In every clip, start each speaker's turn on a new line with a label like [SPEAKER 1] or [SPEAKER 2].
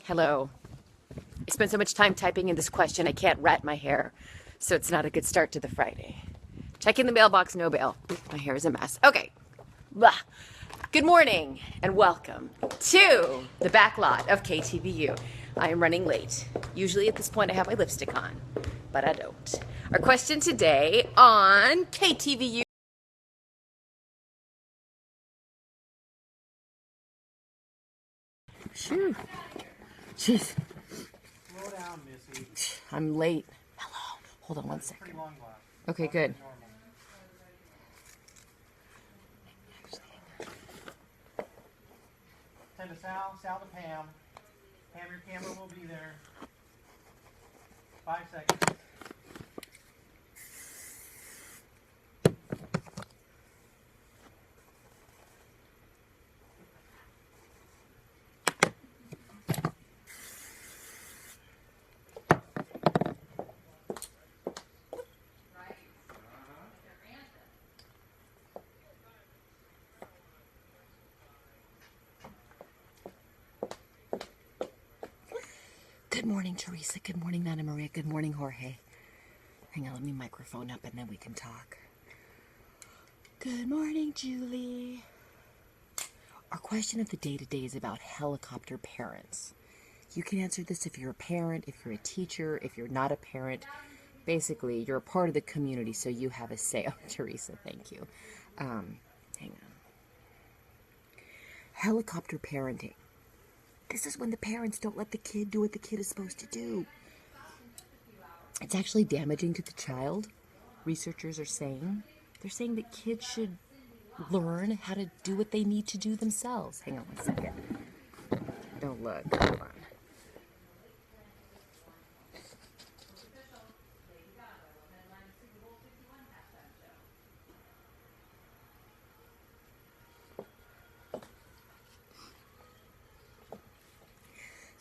[SPEAKER 1] Hello. I spent so much time typing in this question, I can't rat my hair, so it's not a good start to the Friday. Checking the mailbox, no bail. My hair is a mess. Okay. Blah. Good morning and welcome to the back lot of KTVU. I am running late. Usually at this point I have my lipstick on, but I don't. Our question today on KTVU. Shoo. Jeez.
[SPEAKER 2] Slow down, Missy.
[SPEAKER 1] I'm late. Hello. Hold on one second.
[SPEAKER 2] Pretty long glass.
[SPEAKER 1] Okay, good.
[SPEAKER 2] Send to Sal, Sal to Pam. Pam, your camera will be there. 5 seconds.
[SPEAKER 1] Good morning, Teresa. Good morning, Nana Maria. Good morning, Jorge. Hang on, let me microphone up and then we can talk. Good morning, Julie. Our question of the day today is about helicopter parents. You can answer this if you're a parent, if you're a teacher, if you're not a parent. Basically, you're a part of the community, so you have a say. Oh, Teresa, thank you. Hang on. Helicopter parenting. This is when the parents don't let the kid do what the kid is supposed to do. It's actually damaging to the child. Researchers are saying. They're saying that kids should learn how to do what they need to do themselves. Hang on one second. Don't look. Hold on.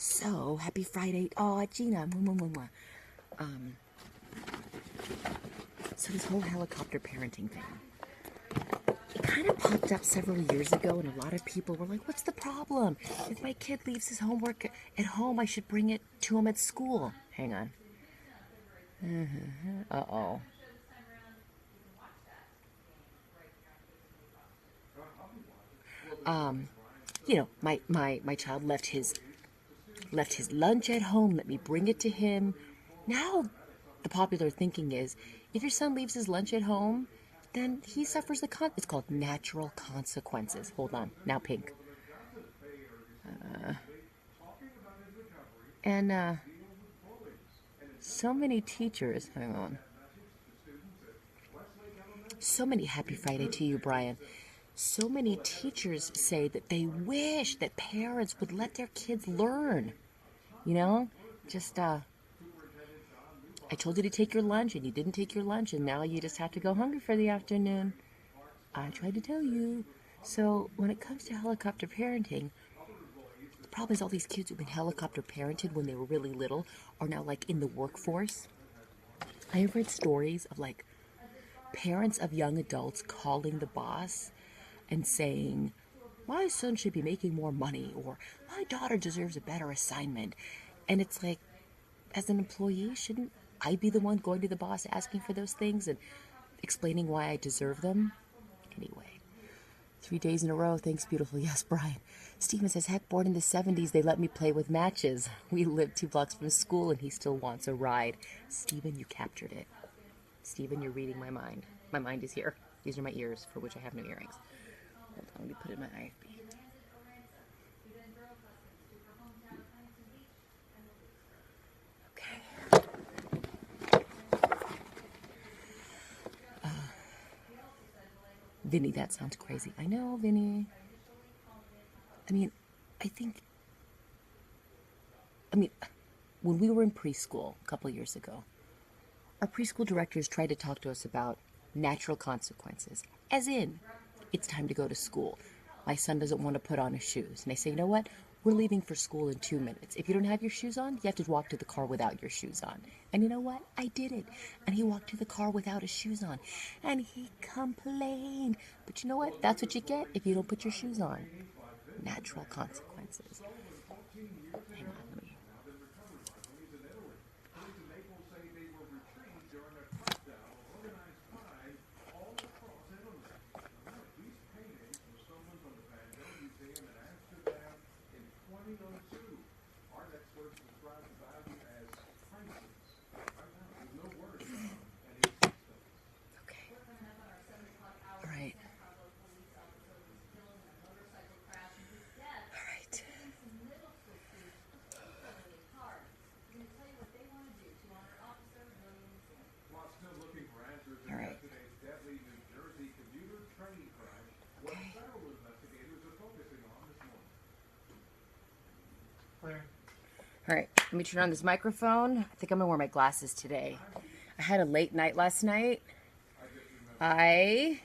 [SPEAKER 1] So, happy Friday. Oh, Gina. So this whole helicopter parenting thing, it kind of popped up several years ago, and a lot of people were like, what's the problem? If my kid leaves his homework at home, I should bring it to him at school. Hang on. Uh-oh. You know, my child left his lunch at home. Let me bring it to him. Now, the popular thinking is, if your son leaves his lunch at home, then he suffers it's called natural consequences. Hold on, now pink. So many teachers, hang on. So many, happy Friday to you, Brian. So many teachers say that they wish that parents would let their kids learn. You know, just, I told you to take your lunch and you didn't take your lunch and now you just have to go hungry for the afternoon. I tried to tell you. So when it comes to helicopter parenting, the problem is all these kids who've been helicopter parented when they were really little are now like in the workforce. I have read stories of like parents of young adults calling the boss and saying, my son should be making more money, or my daughter deserves a better assignment. And it's like, as an employee, shouldn't I be the one going to the boss asking for those things and explaining why I deserve them? Anyway, 3 days in a row. Thanks, beautiful. Yes, Brian. Steven says, heck, born in the 70s, they let me play with matches. We lived 2 blocks from school and he still wants a ride. Steven, you captured it. Steven, you're reading my mind. My mind is here. These are my ears, for which I have no earrings. Hold on, let me put in my IFB. Vinny, that sounds crazy. I know, Vinny. I mean, when we were in preschool a couple of years ago, our preschool directors tried to talk to us about natural consequences. As in, it's time to go to school. My son doesn't want to put on his shoes. And I say, you know what? We're leaving for school in 2 minutes. If you don't have your shoes on, you have to walk to the car without your shoes on. And you know what? I did it. And he walked to the car without his shoes on. And he complained. But you know what? That's what you get if you don't put your shoes on. Natural consequences. Hang on,
[SPEAKER 2] Clear.
[SPEAKER 1] All right, let me turn on this microphone. I think I'm gonna wear my glasses today. I had a late night last night. I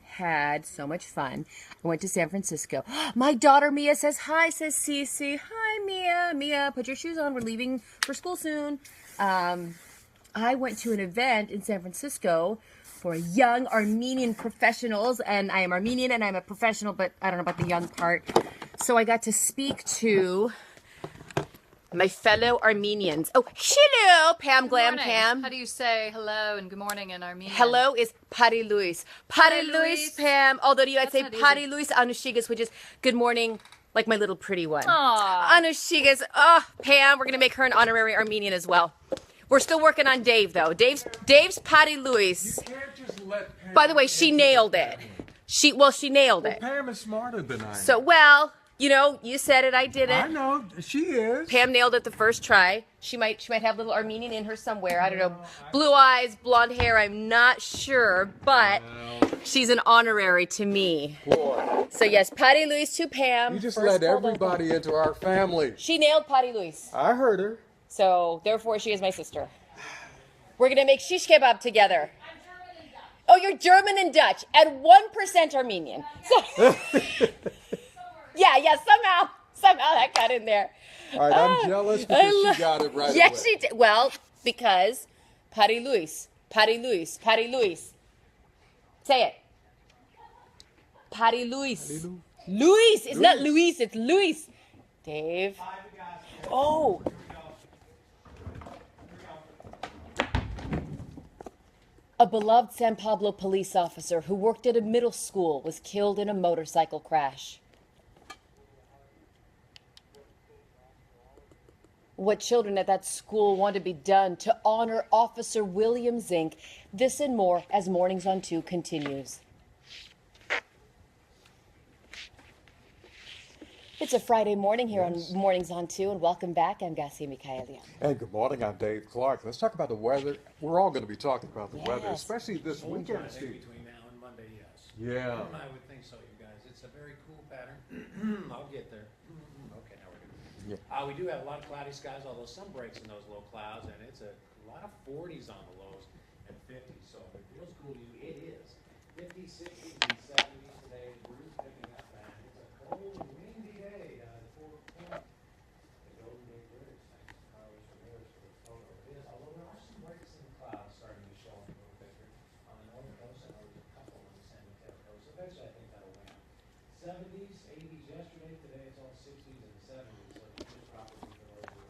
[SPEAKER 1] had so much fun. I went to San Francisco. My daughter Mia says hi, says Cece. Hi, Mia. Mia, put your shoes on. We're leaving for school soon. I went to an event in San Francisco for young Armenian professionals, and I am Armenian and I'm a professional, but I don't know about the young part. So I got to speak to my fellow Armenians. Oh, hello, Pam Glam
[SPEAKER 3] Morning.
[SPEAKER 1] Cam.
[SPEAKER 3] How do you say hello and good morning in Armenian?
[SPEAKER 1] Hello is Pari Luis. Pari Luis,
[SPEAKER 3] Luis.
[SPEAKER 1] Pam. Although you I'd say
[SPEAKER 3] That's not
[SPEAKER 1] Pari
[SPEAKER 3] easy.
[SPEAKER 1] Luis Anushigas, which is good morning, like my little pretty one.
[SPEAKER 3] Aw.
[SPEAKER 1] Anushigas. Oh, Pam, we're gonna make her an honorary Armenian as well. We're still working on Dave though. Dave's Pari Luis.
[SPEAKER 4] You can't just let Pam
[SPEAKER 1] By the way, she
[SPEAKER 4] into
[SPEAKER 1] nailed
[SPEAKER 4] the
[SPEAKER 1] it.
[SPEAKER 4] family.
[SPEAKER 1] She nailed
[SPEAKER 4] Well,
[SPEAKER 1] it.
[SPEAKER 4] Pam is smarter than I am.
[SPEAKER 1] So well, you know, you said it, I did
[SPEAKER 4] I
[SPEAKER 1] it.
[SPEAKER 4] know she is.
[SPEAKER 1] Pam nailed it the first try. She might have a little Armenian in her somewhere. I don't know. Blue eyes, blonde hair, I'm not sure, but she's an honorary to me.
[SPEAKER 4] Boy,
[SPEAKER 1] So yes, Patty Louise to Pam.
[SPEAKER 4] you just
[SPEAKER 1] First
[SPEAKER 4] let
[SPEAKER 1] called on-
[SPEAKER 4] everybody into our family.
[SPEAKER 1] She nailed Patty Louise.
[SPEAKER 4] I heard her.
[SPEAKER 1] So therefore she is my sister. We're gonna make shish kebab together. Oh, you're German and Dutch and 1% Armenian. So yeah, somehow that got in there.
[SPEAKER 4] All right, I'm jealous because she got it right
[SPEAKER 1] Yes,
[SPEAKER 4] away.
[SPEAKER 1] she did. Well, because Patty Louise. Say it. Patty Louise. Luis. It's not Luis, it's Luis. Dave. Oh. A beloved San Pablo police officer who worked at a middle school was killed in a motorcycle crash. What children at that school want to be done to honor Officer William Zink. This and more as Mornings on 2 continues. It's a Friday morning here on Mornings on 2, and welcome back. I'm Gasia Mikaelian.
[SPEAKER 4] And good morning, I'm Dave Clark. Let's talk about the weather. We're all going to be talking about the weather,
[SPEAKER 1] Yes.
[SPEAKER 4] especially this weekend, Steve.
[SPEAKER 5] Between now and Monday, yes.
[SPEAKER 4] Yeah.
[SPEAKER 5] I would think so, you guys. It's a very cool pattern. I'll get there. Okay, now we're good.
[SPEAKER 4] Yeah.
[SPEAKER 5] We do have a lot of cloudy skies, although some breaks in those low clouds, and it's a lot of 40s on the lows and 50s. So if it feels cool to you, it is. 50s, 60s, and 70s today. The breeze picking up, man. It's a cold, windy day down at 4 o'clock. The Golden Gate Bridge. Thanks to Carlos Ramirez for the photo. It is, although there are some breaks in the clouds starting to show a little bit here. On the north coast, I know there's a couple on the San Mateo coast. Eventually, I think that'll win. 70s, 80s yesterday. Today it's all 60s and 70s. So the first properties are over.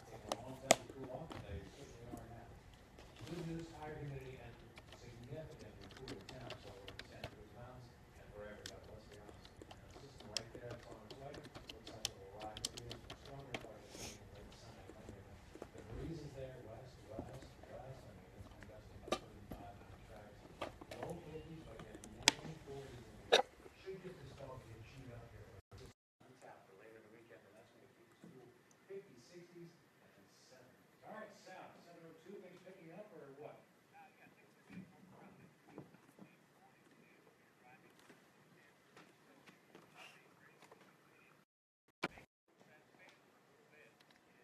[SPEAKER 5] Take a long time to cool off today. We certainly are now. Good news, higher humidity and significantly cooler temps over in Santa Cruz Mountains and forever. But let's be honest, the system right there, it's on its way. Looks like it will arrive. Maybe it's stronger by the late Sunday, Monday. The breeze is there, west. I mean, it's been gusting about 35 on the tracks. Low 50s, but again, many 40s. Should get this dog to cheat out here. Untapped for later in the weekend, and that's going to keep us cool. 50s, 60s, and then 70s. All right, South, 702, things picking up or what?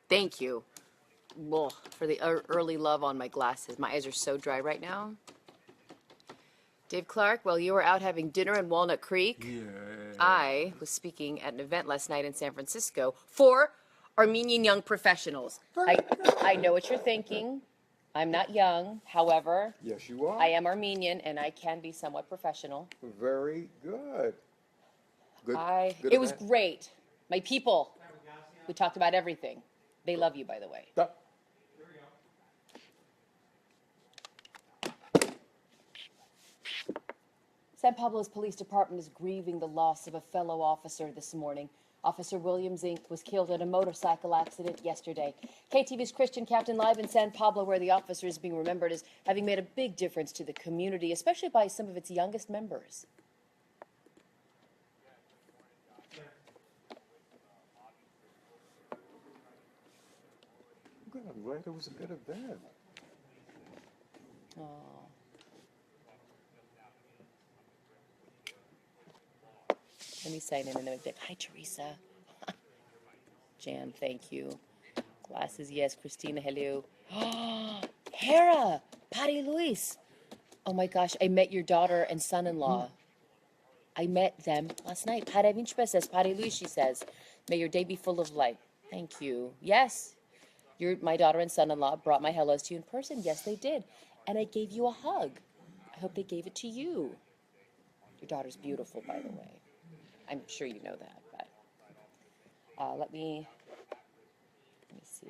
[SPEAKER 1] Thank you. Ugh, for the early love on my glasses. My eyes are so dry right now. Dave Clark, while you were out having dinner in Walnut Creek, I was speaking at an event last night in San Francisco for Armenian young professionals. I know what you're thinking. I'm not young. However,
[SPEAKER 4] Yes, you are.
[SPEAKER 1] I am Armenian and I can be somewhat professional.
[SPEAKER 4] Very good. Good. good
[SPEAKER 1] It was
[SPEAKER 4] event.
[SPEAKER 1] great. My people, we talked about everything. They love you, by the way.
[SPEAKER 4] That-
[SPEAKER 1] San Pablo's police department is grieving the loss of a fellow officer this morning. Officer William Zink was killed in a motorcycle accident yesterday. KTVU's Christian Captain live in San Pablo, where the officer is being remembered as having made a big difference to the community, especially by some of its youngest members.
[SPEAKER 4] Good. I'm glad it was a good event.
[SPEAKER 1] Oh. Let me sign in and then be like, hi, Teresa. Jan, thank you. Glasses, yes. Christina, hello. Hera, Patty Luis. Oh my gosh, I met your daughter and son-in-law. I met them last night. Patty Vinchpa says, Patty Luis, she says, may your day be full of light. Thank you. Yes, my daughter and son-in-law brought my hellos to you in person. Yes, they did. And I gave you a hug. I hope they gave it to you. Your daughter's beautiful, by the way. I'm sure you know that, but let me see.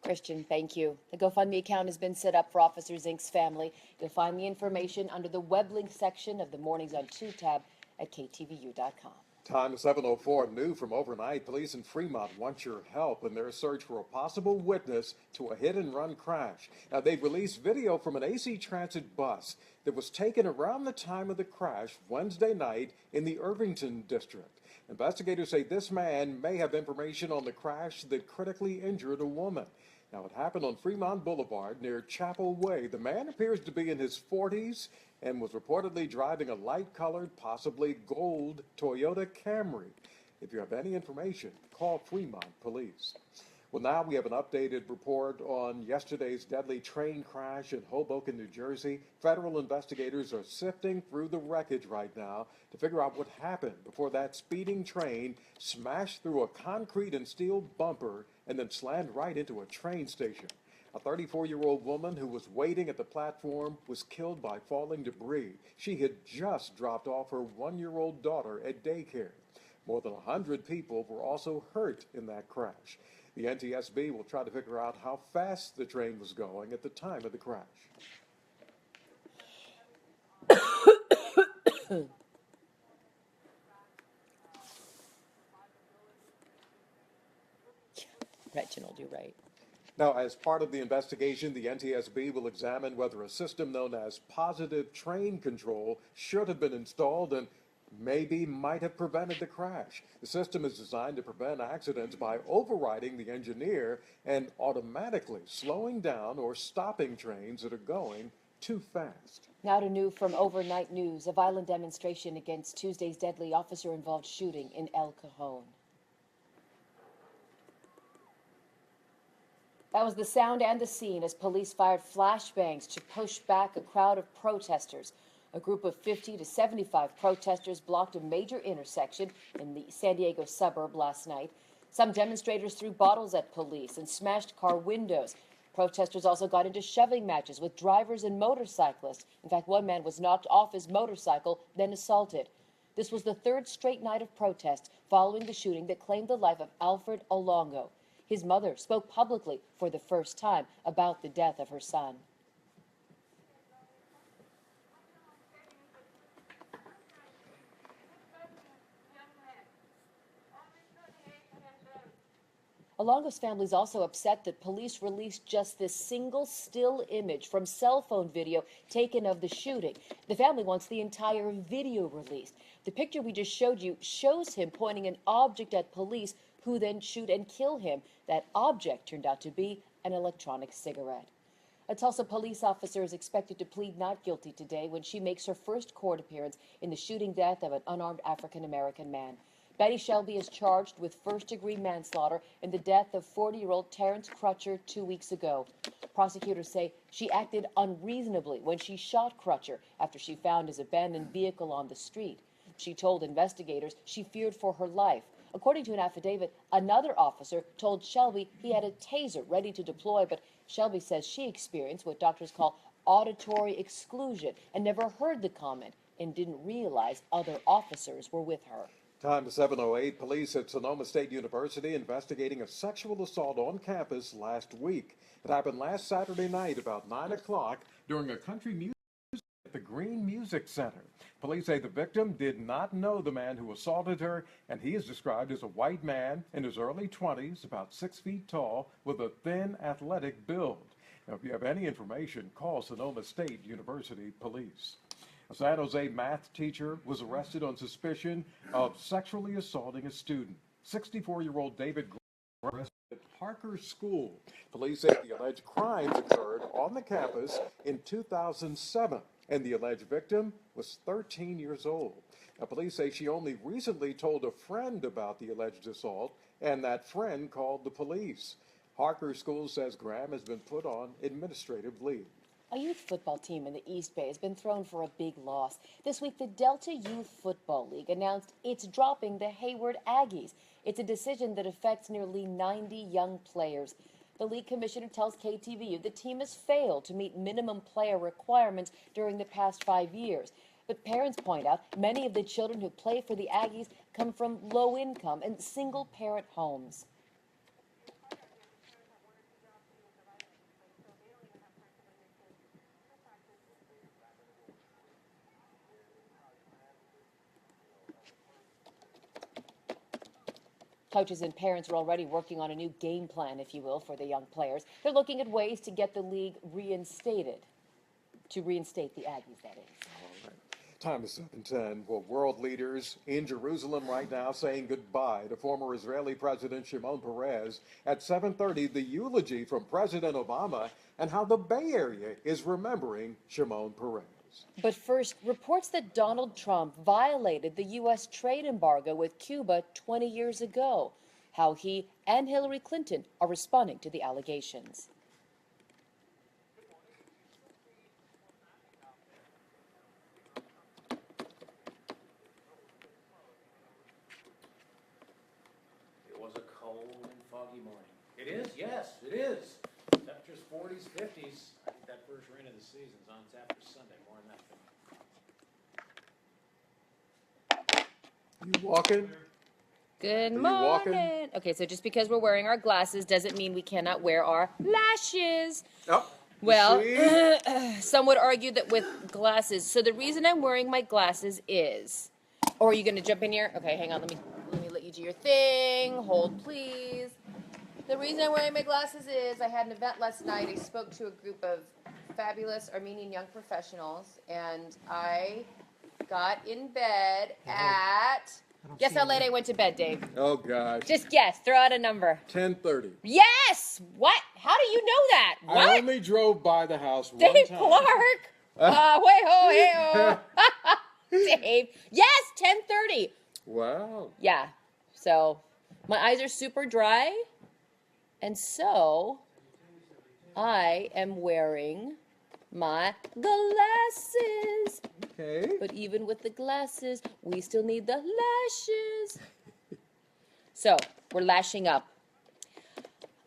[SPEAKER 1] Christian, thank you. The GoFundMe account has been set up for Officers Inc.'s family. You'll find the information under the web link section of the Mornings on 2 tab at ktvu.com.
[SPEAKER 4] Time is 7:04. New from overnight. Police in Fremont want your help in their search for a possible witness to a hit-and-run crash. Now, they've released video from an AC Transit bus that was taken around the time of the crash Wednesday night in the Irvington district. Investigators say this man may have information on the crash that critically injured a woman. Now, it happened on Fremont Boulevard near Chapel Way. The man appears to be in his 40s and was reportedly driving a light-colored, possibly gold Toyota Camry. If you have any information, call Fremont Police. Well, now we have an updated report on yesterday's deadly train crash in Hoboken, New Jersey. Federal investigators are sifting through the wreckage right now to figure out what happened before that speeding train smashed through a concrete and steel bumper and then slammed right into a train station. A 34-year-old woman who was waiting at the platform was killed by falling debris. She had just dropped off her 1-year-old daughter at daycare. More than 100 people were also hurt in that crash. The NTSB will try to figure out how fast the train was going at the time of the crash.
[SPEAKER 1] Reginald, you're right.
[SPEAKER 4] Now, as part of the investigation, the NTSB will examine whether a system known as positive train control should have been installed and maybe might have prevented the crash. The system is designed to prevent accidents by overriding the engineer and automatically slowing down or stopping trains that are going too fast.
[SPEAKER 1] Now to new from overnight news, a violent demonstration against Tuesday's deadly officer-involved shooting in El Cajon. That was the sound and the scene as police fired flashbangs to push back a crowd of protesters. A group of 50 to 75 protesters blocked a major intersection in the San Diego suburb last night. Some demonstrators threw bottles at police and smashed car windows. Protesters also got into shoving matches with drivers and motorcyclists. In fact, one man was knocked off his motorcycle, then assaulted. This was the third straight night of protests following the shooting that claimed the life of Alfred Olongo. His mother spoke publicly for the first time about the death of her son. Olongo's family is also upset that police released just this single still image from cell phone video taken of the shooting. The family wants the entire video released. The picture we just showed you shows him pointing an object at police who then shoot and kill him. That object turned out to be an electronic cigarette. A Tulsa police officer is expected to plead not guilty today when she makes her first court appearance in the shooting death of an unarmed African-American man. Betty Shelby is charged with first-degree manslaughter in the death of 40-year-old Terrence Crutcher 2 weeks ago. Prosecutors say she acted unreasonably when she shot Crutcher after she found his abandoned vehicle on the street. She told investigators she feared for her life. According to an affidavit, another officer told Shelby he had a taser ready to deploy, but Shelby says she experienced what doctors call auditory exclusion and never heard the comment and didn't realize other officers were with her.
[SPEAKER 4] Time to 7:08. Police at Sonoma State University investigating a sexual assault on campus last week. It happened last Saturday night about 9 o'clock during a country music at the Green Music Center. Police say the victim did not know the man who assaulted her, and he is described as a white man in his early 20s, about 6 feet tall, with a thin, athletic build. Now, if you have any information, call Sonoma State University Police. A San Jose math teacher was arrested on suspicion of sexually assaulting a student. 64-year-old David arrested at Parker School. Police say the alleged crimes occurred on the campus in 2007, and the alleged victim was 13 years old. Now, police say she only recently told a friend about the alleged assault, and that friend called the police. Parker School says Graham has been put on administrative leave.
[SPEAKER 1] A youth football team in the East Bay has been thrown for a big loss. This week, the Delta Youth Football League announced it's dropping the Hayward Aggies. It's a decision that affects nearly 90 young players. The league commissioner tells KTVU the team has failed to meet minimum player requirements during the past 5 years. But parents point out many of the children who play for the Aggies come from low-income and single-parent homes. Coaches and parents are already working on a new game plan, if you will, for the young players. They're looking at ways to get the league reinstated, to reinstate the Aggies, that is.
[SPEAKER 4] All right. Time is 7:10. Well, world leaders in Jerusalem right now saying goodbye to former Israeli President Shimon Peres. At 7:30, the eulogy from President Obama and how the Bay Area is remembering Shimon Peres.
[SPEAKER 1] But first, reports that Donald Trump violated the U.S. trade embargo with Cuba 20 years ago. How he and Hillary Clinton are responding to the allegations.
[SPEAKER 5] It was a cold and foggy morning. It is, yes, it is. Temperatures 40s, 50s. I think that first rain of the season's on tap for Sunday. More on that thing.
[SPEAKER 4] You walking?
[SPEAKER 1] Good
[SPEAKER 4] you
[SPEAKER 1] morning.
[SPEAKER 4] walking?
[SPEAKER 1] Okay, so just because we're wearing our glasses doesn't mean we cannot wear our lashes.
[SPEAKER 4] Oh,
[SPEAKER 1] Well,
[SPEAKER 4] see?
[SPEAKER 1] some would argue that with glasses. So the reason I'm wearing my glasses is, or are you going to jump in here? Okay, hang on. Let me let you do your thing. Hold, please. The reason I'm wearing my glasses is I had an event last night. I spoke to a group of fabulous Armenian young professionals, and I got in bed at. Guess how late I went to bed, Dave?
[SPEAKER 4] Oh, gosh.
[SPEAKER 1] Just guess. Throw out a number.
[SPEAKER 4] 10:30.
[SPEAKER 1] Yes! What? How do you know that? What?
[SPEAKER 4] I only drove by the house one
[SPEAKER 1] Dave
[SPEAKER 4] time.
[SPEAKER 1] Clark. Way-ho, hey-ho. Dave. Yes, 10:30.
[SPEAKER 4] Wow.
[SPEAKER 1] Yeah. So my eyes are super dry, and so I am wearing my glasses.
[SPEAKER 4] Okay.
[SPEAKER 1] But even with the glasses, we still need the lashes. So we're lashing up.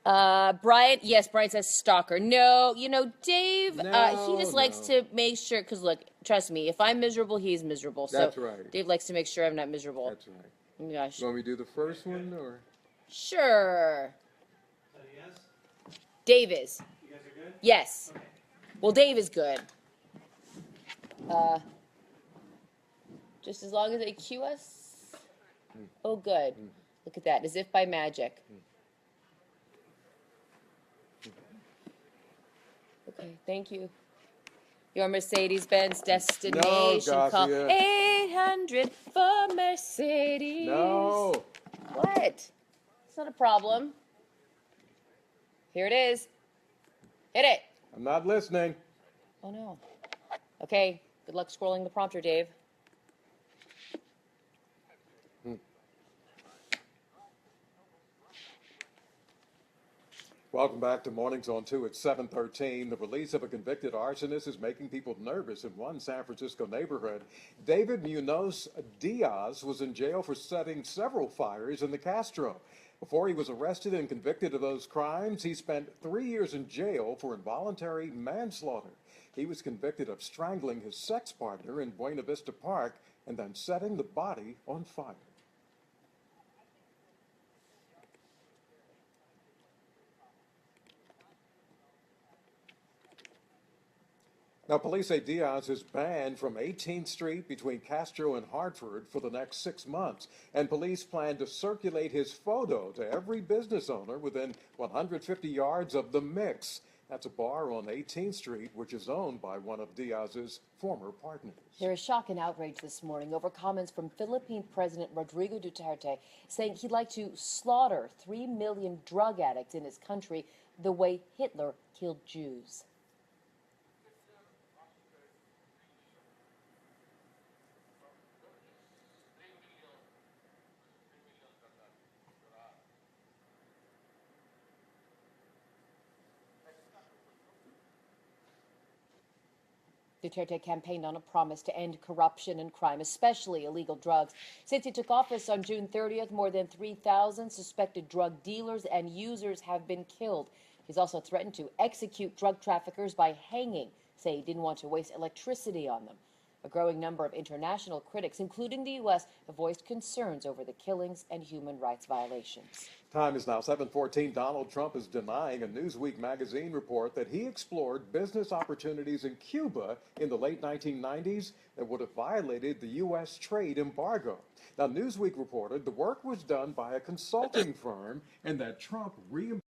[SPEAKER 1] Brian, yes, Brian says stalker. No, Dave, he just likes to make sure, because look, trust me, if I'm miserable, he's miserable. So
[SPEAKER 4] That's right.
[SPEAKER 1] Dave likes to make sure I'm not miserable.
[SPEAKER 4] That's right.
[SPEAKER 1] Oh my gosh.
[SPEAKER 4] You want me to do the first one, or?
[SPEAKER 1] Sure.
[SPEAKER 2] So yes,
[SPEAKER 1] Dave is.
[SPEAKER 2] you guys are good?
[SPEAKER 1] Yes.
[SPEAKER 2] Okay.
[SPEAKER 1] Well, Dave is good. Just as long as they cue us. Oh, good. Look at that, as if by magic. Okay, thank you. Your Mercedes-Benz destination call.
[SPEAKER 4] Gasia.
[SPEAKER 1] 800 for Mercedes.
[SPEAKER 4] No.
[SPEAKER 1] What? It's not a problem. Here it is. Hit it.
[SPEAKER 4] I'm not listening.
[SPEAKER 1] Oh, no. Okay, good luck scrolling the prompter, Dave.
[SPEAKER 4] Welcome back to Mornings on 2 at 7:13. The release of a convicted arsonist is making people nervous in one San Francisco neighborhood. David Munoz Diaz was in jail for setting several fires in the Castro. Before he was arrested and convicted of those crimes, he spent 3 years in jail for involuntary manslaughter. He was convicted of strangling his sex partner in Buena Vista Park and then setting the body on fire. Now, police say Diaz is banned from 18th Street between Castro and Hartford for the next 6 months, and police plan to circulate his photo to every business owner within 150 yards of the Mix. That's a bar on 18th Street, which is owned by one of Diaz's former partners.
[SPEAKER 1] There is shock and outrage this morning over comments from Philippine President Rodrigo Duterte saying he'd like to slaughter 3 million drug addicts in his country the way Hitler killed Jews. Duterte campaigned on a promise to end corruption and crime, especially illegal drugs. Since he took office on June 30th, more than 3,000 suspected drug dealers and users have been killed. He's also threatened to execute drug traffickers by hanging, saying he didn't want to waste electricity on them. A growing number of international critics, including the U.S., have voiced concerns over the killings and human rights violations.
[SPEAKER 4] Time is now 7:14. Donald Trump is denying a Newsweek magazine report that he explored business opportunities in Cuba in the late 1990s that would have violated the U.S. trade embargo. Now, Newsweek reported the work was done by a consulting firm and that Trump reimbursed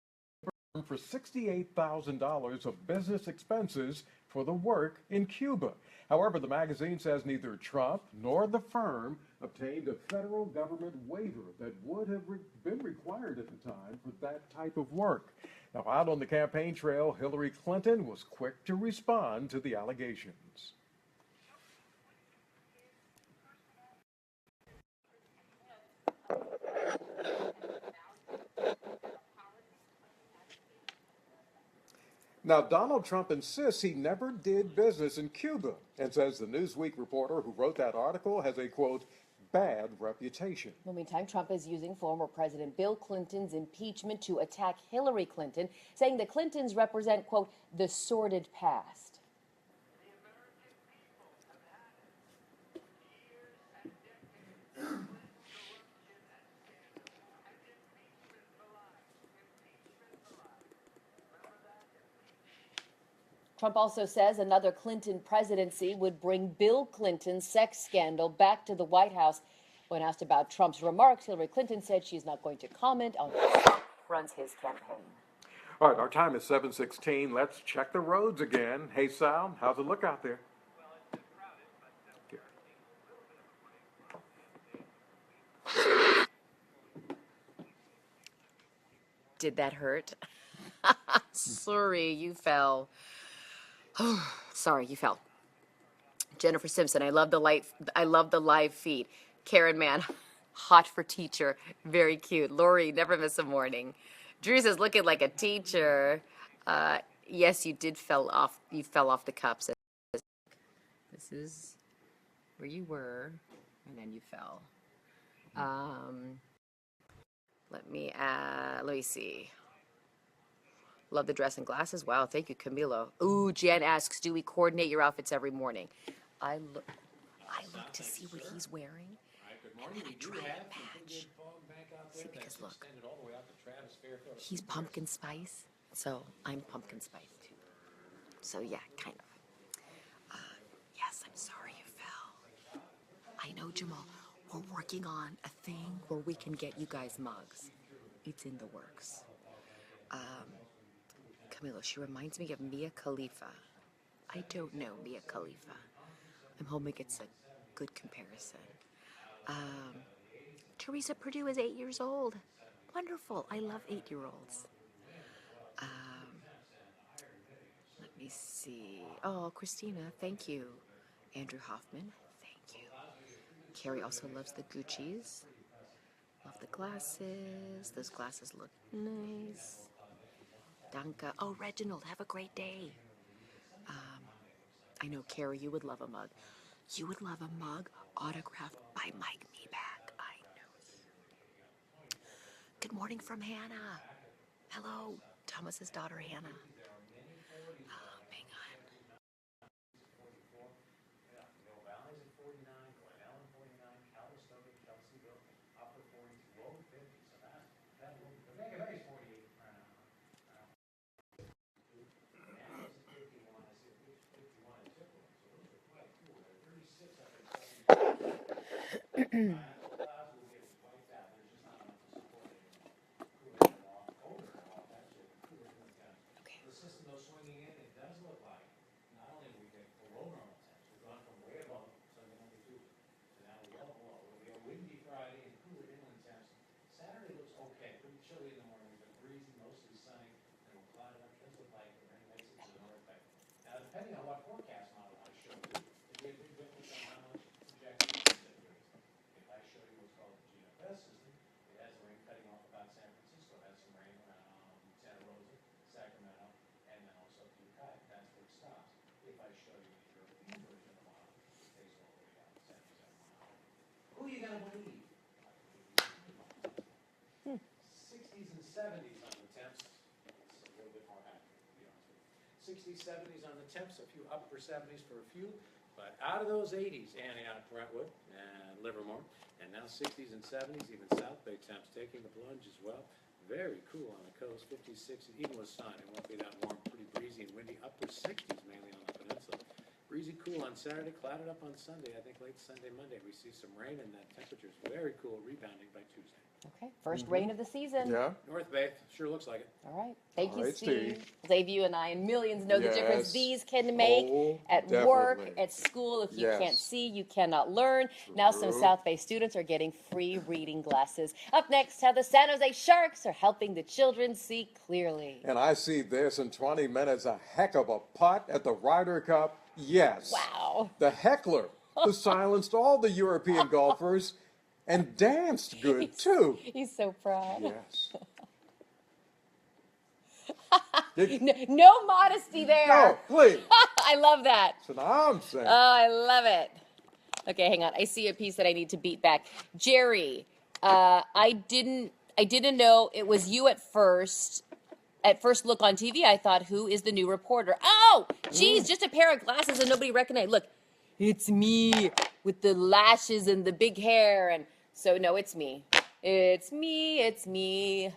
[SPEAKER 4] for $68,000 of business expenses for the work in Cuba. However, the magazine says neither Trump nor the firm obtained a federal government waiver that would have been required at the time for that type of work. Now, out on the campaign trail, Hillary Clinton was quick to respond to the allegations. Now, Donald Trump insists he never did business in Cuba and says the Newsweek reporter who wrote that article has a, quote, bad reputation.
[SPEAKER 1] In the meantime, Trump is using former President Bill Clinton's impeachment to attack Hillary Clinton, saying the Clintons represent, quote, the sordid past. Trump also says another Clinton presidency would bring Bill Clinton's sex scandal back to the White House. When asked about Trump's remarks, Hillary Clinton said she's not going to comment on who runs his campaign.
[SPEAKER 4] All right, our time is 7:16. Let's check the roads again. Hey, Sal, how's it look out there?
[SPEAKER 1] Did that hurt? Sorry, you fell. Sorry, you fell. Jennifer Simpson, I love the live feed. Karen Mann, hot for teacher, very cute. Lori, never miss a morning. Drew says, looking like a teacher. Yes, you did fell off. You fell off the cups. This is where you were, and then you fell. Let me see. Love the dress and glasses. Wow, thank you, Camilo. Ooh, Jen asks, do we coordinate your outfits every morning? I look to see what he's wearing, and then I try and match. See, because look, he's pumpkin spice, so I'm pumpkin spice too. So yeah, kind of. Yes, I'm sorry you fell. I know, Jamal. We're working on a thing where we can get you guys mugs. It's in the works. Camilo, she reminds me of Mia Khalifa. I don't know Mia Khalifa. I'm hoping it's a good comparison. Teresa Purdue is 8 years old. Wonderful. I love 8-year-olds. Let me see. Oh, Christina, thank you. Andrew Hoffman, thank you. Carrie also loves the Gucci's. Love the glasses. Those glasses look nice. Danka. Oh, Reginald, have a great day. I know, Carrie, you would love a mug. You would love a mug autographed by Mike Meeback. I know you. Good morning from Hannah. Hello, Thomas's daughter, Hannah. Hang on.
[SPEAKER 5] clouds will get wiped out. There's just not enough to support it anymore. Cooler it off, colder it off, actually, cooler than the temps.
[SPEAKER 1] Okay.
[SPEAKER 5] The system though swinging in, it does look like not only we get below normal temps, we've gone from way above Sunday, Monday, Tuesday, to now well below. It'll be a windy Friday and cooler inland temps. Saturday looks okay, pretty chilly in the morning, but breezy, mostly sunny, and we'll cloud it up. It does look like the rain makes it to the north bay. Now, depending on what forecast model I show you, there'll be a big difference on how much projection it's doing. If I show you what's called the GFS system, it has the rain cutting off about San Francisco, it has some rain around Santa Rosa, Sacramento, and then also Bucay. That's where it stops. If I show you the European version of the model, it takes all the way down to 77 miles. Who are you going to believe? 60s and 70s on the temps. It's a little bit more accurate, to be honest with you. 60s, 70s on the temps, a few upper 70s for a few. But out of those 80s, Antioch, Brentwood, and Livermore, and now 60s and 70s, even South Bay temps taking the plunge as well. Very cool on the coast, 50s, 60s, even with sun. It won't be that warm, pretty breezy and windy. Upper 60s mainly on the peninsula. Breezy cool on Saturday, clouded up on Sunday. I think late Sunday, Monday, we see some rain, and that temperature's very cool, rebounding by Tuesday.
[SPEAKER 1] Okay, first rain of the season.
[SPEAKER 4] Yeah.
[SPEAKER 5] North Bay, sure looks like it.
[SPEAKER 1] All right. Thank
[SPEAKER 4] All
[SPEAKER 1] you,
[SPEAKER 4] right,
[SPEAKER 1] Steve.
[SPEAKER 4] Steve.
[SPEAKER 1] Dave, you and I and millions know the difference
[SPEAKER 4] Yes.
[SPEAKER 1] these can make
[SPEAKER 4] Oh,
[SPEAKER 1] at work,
[SPEAKER 4] definitely.
[SPEAKER 1] at school. If you
[SPEAKER 4] Yes.
[SPEAKER 1] can't see, you cannot learn. Now some
[SPEAKER 4] True.
[SPEAKER 1] South Bay students are getting free reading glasses. Up next, how the San Jose Sharks are helping the children see clearly.
[SPEAKER 4] And I see this in 20 minutes, a heck of a putt at the Ryder Cup. Yes.
[SPEAKER 1] Wow.
[SPEAKER 4] The heckler who silenced all the European golfers and danced good too.
[SPEAKER 1] He's so proud.
[SPEAKER 4] Yes.
[SPEAKER 1] No modesty there.
[SPEAKER 4] No, please.
[SPEAKER 1] I love that.
[SPEAKER 4] That's what I'm saying.
[SPEAKER 1] Oh, I love it. Okay, hang on. I see a piece that I need to beat back. Jerry, I didn't know it was you at first. At first look on TV, I thought, who is the new reporter? Oh, geez, just a pair of glasses and nobody recognized. Look, it's me with the lashes and the big hair. And so, no, it's me. It's me. It's me.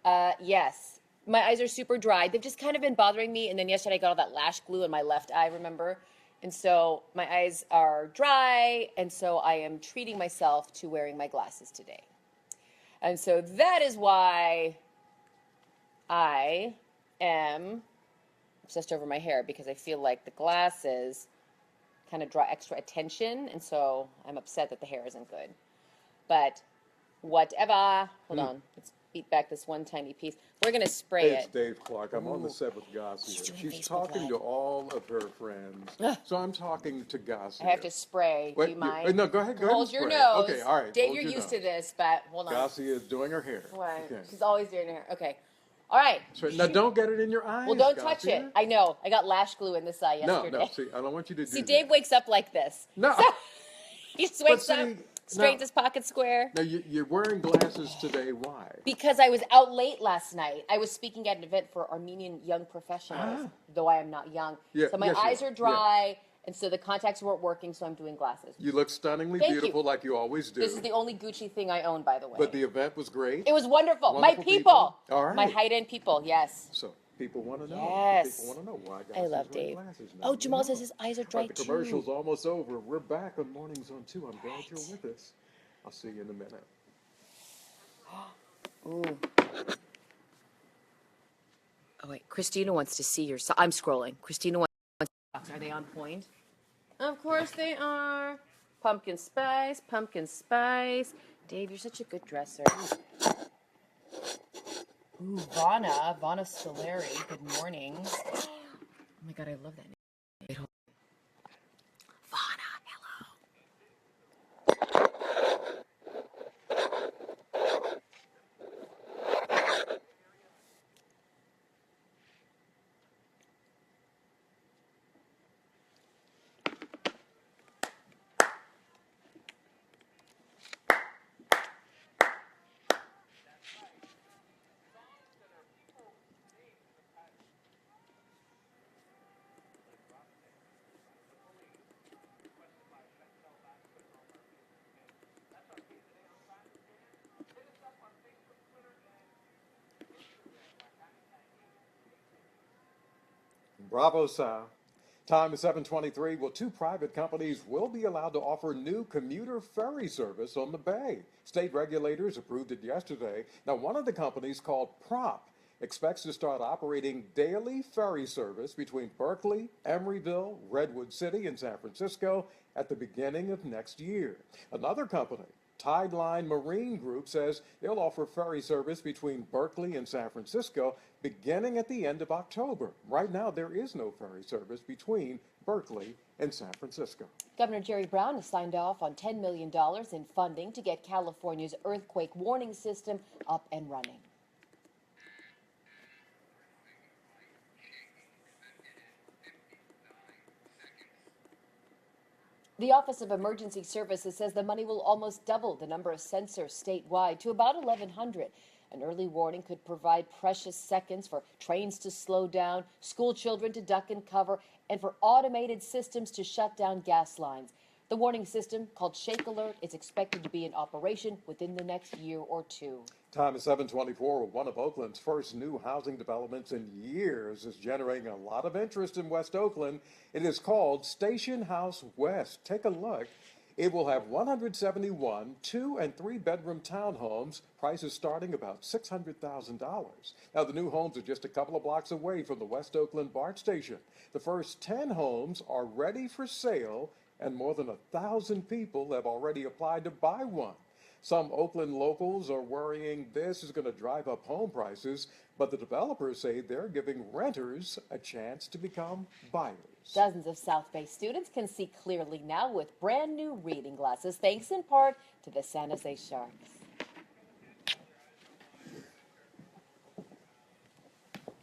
[SPEAKER 1] Yes, my eyes are super dry. They've just kind of been bothering me. And then yesterday I got all that lash glue in my left eye, remember? And so my eyes are dry. And so I am treating myself to wearing my glasses today. And so that is why I am obsessed over my hair, because I feel like the glasses kind of draw extra attention. And so I'm upset that the hair isn't good. But whatever. Hold on. Let's beat back this one tiny piece. We're going to spray
[SPEAKER 4] It's
[SPEAKER 1] it.
[SPEAKER 4] Dave Clark. I'm on the
[SPEAKER 1] Ooh.
[SPEAKER 4] set with
[SPEAKER 1] She's
[SPEAKER 4] Gasia.
[SPEAKER 1] doing
[SPEAKER 4] She's
[SPEAKER 1] Facebook
[SPEAKER 4] talking
[SPEAKER 1] Live.
[SPEAKER 4] to all of her friends. So I'm talking to Gasia.
[SPEAKER 1] I have to spray. Do
[SPEAKER 4] Wait,
[SPEAKER 1] you mind?
[SPEAKER 4] no, go ahead. Go
[SPEAKER 1] Hold
[SPEAKER 4] ahead
[SPEAKER 1] your
[SPEAKER 4] and spray.
[SPEAKER 1] nose.
[SPEAKER 4] Okay, all right.
[SPEAKER 1] Dave,
[SPEAKER 4] hold
[SPEAKER 1] you're
[SPEAKER 4] your
[SPEAKER 1] used
[SPEAKER 4] nose.
[SPEAKER 1] to this, but hold on.
[SPEAKER 4] Gasia is doing her hair.
[SPEAKER 1] Right.
[SPEAKER 4] Okay.
[SPEAKER 1] She's always doing her hair. Okay. All right.
[SPEAKER 4] So, now don't get it in your eyes.
[SPEAKER 1] Well, don't touch
[SPEAKER 4] Gasia.
[SPEAKER 1] it. I know. I got lash glue in this eye
[SPEAKER 4] No,
[SPEAKER 1] yesterday.
[SPEAKER 4] no. See, I don't want you to do
[SPEAKER 1] See,
[SPEAKER 4] that.
[SPEAKER 1] Dave wakes up like this.
[SPEAKER 4] No.
[SPEAKER 1] So, he just wakes up,
[SPEAKER 4] see,
[SPEAKER 1] straightens
[SPEAKER 4] now-
[SPEAKER 1] his pocket square.
[SPEAKER 4] Now you're wearing glasses today. Why?
[SPEAKER 1] Because I was out late last night. I was speaking at an event for Armenian young professionals, though I am not young.
[SPEAKER 4] Yeah,
[SPEAKER 1] So my
[SPEAKER 4] yes, you
[SPEAKER 1] eyes
[SPEAKER 4] are.
[SPEAKER 1] are dry, and so the contacts weren't working, so I'm doing glasses.
[SPEAKER 4] You look stunningly
[SPEAKER 1] Thank you.
[SPEAKER 4] beautiful, like you always do.
[SPEAKER 1] This is the only Gucci thing I own, by the way.
[SPEAKER 4] But the event was great.
[SPEAKER 1] It was wonderful.
[SPEAKER 4] Wonderful
[SPEAKER 1] My people.
[SPEAKER 4] All right.
[SPEAKER 1] My height-end people, yes.
[SPEAKER 4] So people want to know.
[SPEAKER 1] Yes.
[SPEAKER 4] People want to know why.
[SPEAKER 1] I
[SPEAKER 4] Gasia's
[SPEAKER 1] love
[SPEAKER 4] wearing
[SPEAKER 1] Dave.
[SPEAKER 4] glasses now.
[SPEAKER 1] Oh,
[SPEAKER 4] You
[SPEAKER 1] Jamal
[SPEAKER 4] know.
[SPEAKER 1] says his eyes are
[SPEAKER 4] All
[SPEAKER 1] dry
[SPEAKER 4] right, the
[SPEAKER 1] too.
[SPEAKER 4] commercial's almost over. We're back on Mornings on 2. I'm glad you're with us. I'll see you in a minute.
[SPEAKER 1] Ooh. Oh, wait. Christina wants to see your socks. I'm scrolling. Christina wants socks. Are they on point? Of course they are. Pumpkin spice, pumpkin spice. Dave, you're such a good dresser. Ooh, Vana Stoleri. Good morning. Oh my God, I love that name. Wait, hold on. Vana, hello.
[SPEAKER 4] Bravo, Sal. Time is 7:23. Well, two private companies will be allowed to offer new commuter ferry service on the bay. State regulators approved it yesterday. Now, one of the companies, called Prop, expects to start operating daily ferry service between Berkeley, Emeryville, Redwood City, and San Francisco at the beginning of next year. Another company, Tideline Marine Group, says they'll offer ferry service between Berkeley and San Francisco beginning at the end of October. Right now, there is no ferry service between Berkeley and San Francisco.
[SPEAKER 6] Governor Jerry Brown has signed off on $10 million in funding to get California's earthquake warning system up and running. The Office of Emergency Services says the money will almost double the number of sensors statewide to about 1,100. An early warning could provide precious seconds for trains to slow down, school children to duck and cover, and for automated systems to shut down gas lines. The warning system, called Shake Alert, is expected to be in operation within the next year or two.
[SPEAKER 4] Time is 7:24. One of Oakland's first new housing developments in years is generating a lot of interest in West Oakland. It is called Station House West. Take a look. It will have 171 2- and 3-bedroom townhomes, prices starting about $600,000. Now, the new homes are just a couple of blocks away from the West Oakland BART station. The first 10 homes are ready for sale, and more than 1,000 people have already applied to buy one. Some Oakland locals are worrying this is going to drive up home prices, but the developers say they're giving renters a chance to become buyers.
[SPEAKER 6] Dozens of South Bay students can see clearly now with brand new reading glasses, thanks in part to the San Jose Sharks.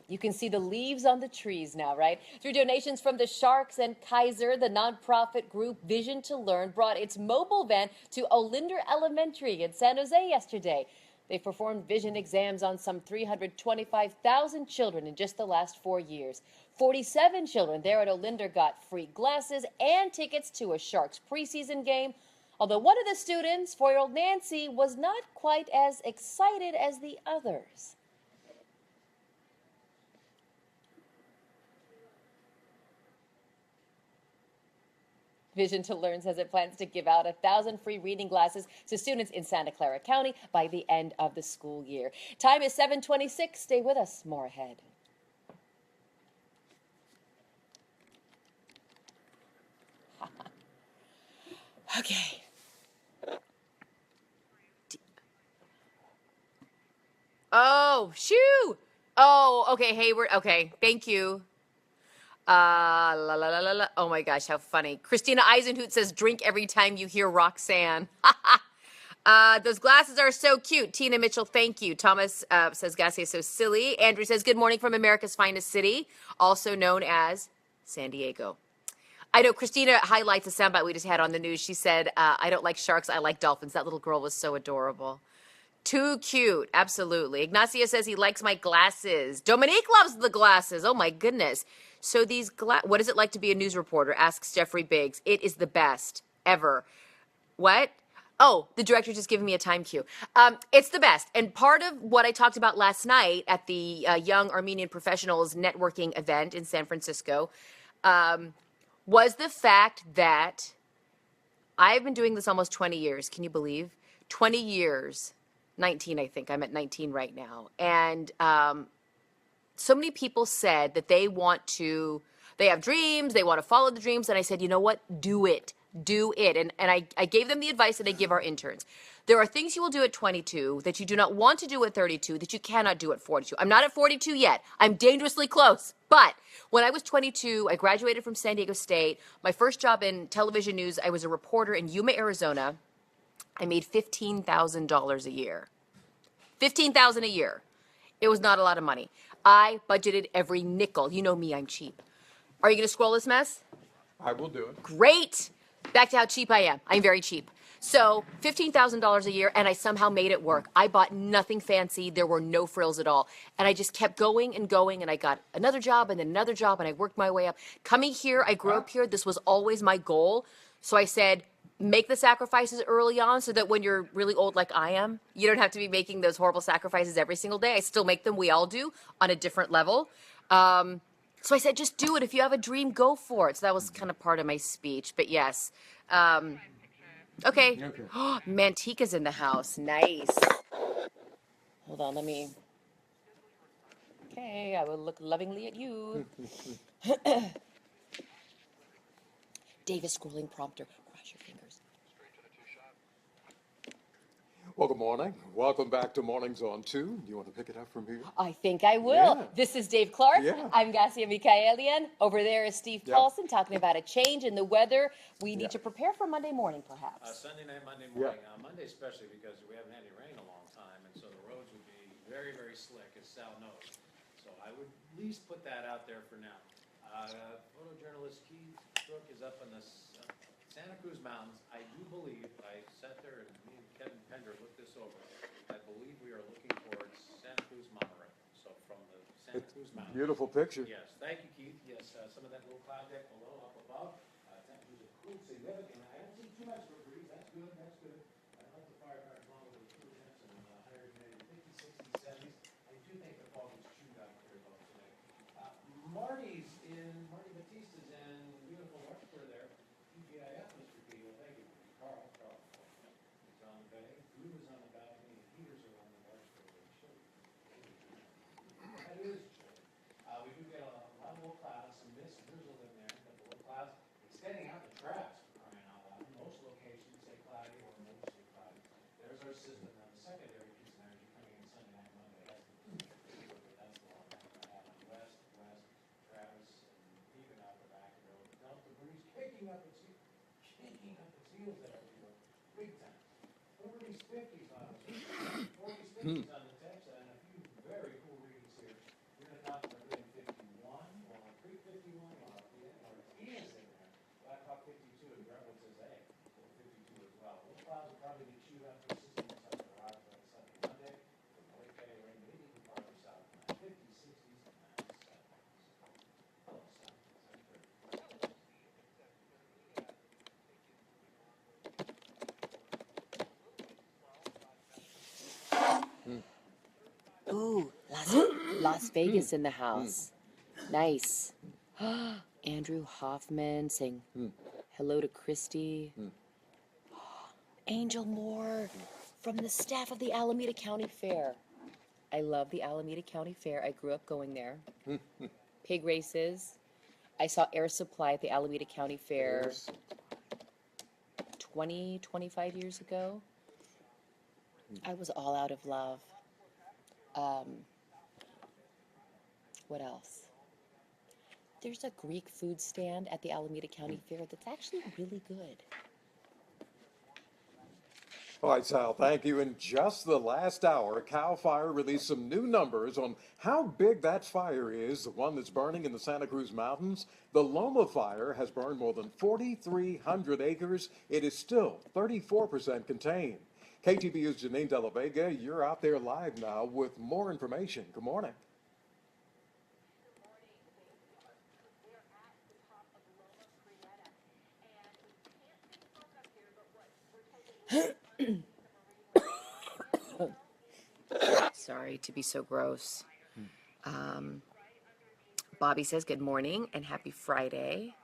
[SPEAKER 6] You can see the leaves on the trees now, right? Through donations from the Sharks and Kaiser, the nonprofit group Vision to Learn brought its mobile van to Olinder Elementary in San Jose yesterday. They performed vision exams on some 325,000 children in just the last 4 years. 47 children there at Olinder got free glasses and tickets to a Sharks preseason game. Although one of the students, 4-year-old Nancy, was not quite as excited as the others. Vision to Learn says it plans to give out 1,000 free reading glasses to students in Santa Clara County by the end of the school year. Time is 7:26. Stay with us. More ahead. Okay.
[SPEAKER 7] Oh, shoo! Oh, okay, Hayward. Okay, thank you. La la la la la. Oh my gosh, how funny. Christina Eisenhut says, drink every time you hear Roxanne. Those glasses are so cute. Tina Mitchell, thank you. Thomas says, Gasia is so silly. Andrew says, good morning from America's finest city, also known as San Diego. I know Christina highlights a soundbite we just had on the news. She said, I don't like sharks, I like dolphins. That little girl was so adorable. Too cute, absolutely. Ignacio says he likes my glasses. Dominique loves the glasses. Oh my goodness. So these what is it like to be a news reporter? Asks Jeffrey Biggs. It is the best ever. What? Oh, the director just giving me a time cue. It's the best. And part of what I talked about last night at the Young Armenian Professionals networking event in San Francisco was the fact that I've been doing this almost 20 years. Can you believe? 20 years. 19, I think. I'm at 19 right now. And so many people said that they have dreams, they want to follow the dreams. And I said, you know what? Do it. Do it. And I gave them the advice that I give our interns. There are things you will do at 22 that you do not want to do at 32 that you cannot do at 42. I'm not at 42 yet. I'm dangerously close. But when I was 22, I graduated from San Diego State. My first job in television news, I was a reporter in Yuma, Arizona. I made $15,000 a year. $15,000 a year. It was not a lot of money. I budgeted every nickel. You know me, I'm cheap. Are you going to scroll this mess?
[SPEAKER 4] I will do it.
[SPEAKER 7] Great. Back to how cheap I am. I'm very cheap. So $15,000 a year, and I somehow made it work. I bought nothing fancy. There were no frills at all. And I just kept going, and I got another job and then another job, and I worked my way up. Coming here, I grew up here. This was always my goal. So I said, make the sacrifices early on so that when you're really old like I am, you don't have to be making those horrible sacrifices every single day. I still make them. We all do on a different level. So I said, just do it. If you have a dream, go for it. So that was kind of part of my speech. But yes. Okay.
[SPEAKER 4] Okay.
[SPEAKER 7] Mantika's in the house. Nice. Hold on, let me. Okay, I will look lovingly at you. Davis scrolling prompter. Cross your fingers.
[SPEAKER 4] Well, good morning. Welcome back to Mornings on 2. You want to pick it up from here?
[SPEAKER 7] I think I will.
[SPEAKER 4] Yeah.
[SPEAKER 7] This is Dave Clark.
[SPEAKER 4] Yeah.
[SPEAKER 7] I'm Gasia Mikaelian. Over there is Steve
[SPEAKER 4] Yep.
[SPEAKER 7] Paulson talking about a change in the weather. We need
[SPEAKER 4] Yeah.
[SPEAKER 7] to prepare for Monday morning, perhaps.
[SPEAKER 5] Sunday night, Monday
[SPEAKER 4] Yeah.
[SPEAKER 5] morning. Monday especially because we haven't had any rain in a long time, and so the roads would be very, very slick, as Sal knows. So I would at least put that out there for now. Photojournalist Keith Brook is up in the Santa Cruz Mountains. I do believe, I sat there and me and Kevin Pender looked this over. I believe we are looking towards Santa Cruz Monterey. So from the Santa Cruz Mountains.
[SPEAKER 4] Beautiful picture.
[SPEAKER 5] Yes, thank you, Keith. Yes, some of that little cloud deck below, up above. Temperatures have cooled significantly. I don't see too much of a breeze. That's good. That's good. I like the firefighters along with the cool temps and higher humidity, 50s, 60s, 70s. I do think the fog is chewed out here though today. Marty Batista's in beautiful Larkspur there. TGIF, Mr. P. Well, thank you. Carl. He's on the bay. Drew is on the balcony. The heaters are on the Larkspur. That is chilly. We do get a lot of low clouds, some mist, drizzle in there, but the low clouds extending out the tracks for crying out loud. Most locations say cloudy or mostly cloudy. There's our system. Now the secondary piece of energy coming in Sunday night, Monday. That's the one I have on west, Travis, and even out the back road. Delta breeze kicking up its heels there. Big time. 40s, 50s on us. 40s, 50s on the tech side, and a few very cool readings here. You're going to talk about doing 51, or pre-51, or Ian's in there. Blackhawk 52, and Brentwood says, hey, 52 as well. Those clouds will probably be chewed up for 60 minutes on the horizon by Sunday, Monday. From North Bay, rain, maybe even farther south. 50s, 60s, and 70s. Oh, 70s.
[SPEAKER 7] Ooh, Las Vegas in the house. Nice. Andrew Hoffman saying hello to Christy. Angel Moore from the staff of the Alameda County Fair. I love the Alameda County Fair. I grew up going there. Pig races. I saw Air Supply at the Alameda County Fair 25 years ago. I was all out of love. What else? There's a Greek food stand at the Alameda County Fair that's actually really good.
[SPEAKER 4] All right, Sal, thank you. In just the last hour, CAL FIRE released some new numbers on how big that fire is, the one that's burning in the Santa Cruz Mountains. The Loma fire has burned more than 4,300 acres. It is still 34% contained. KTVU's Janine De La Vega, you're out there live now with more information. Good morning.
[SPEAKER 7] Sorry to be so gross. Bobby says good morning and happy Friday.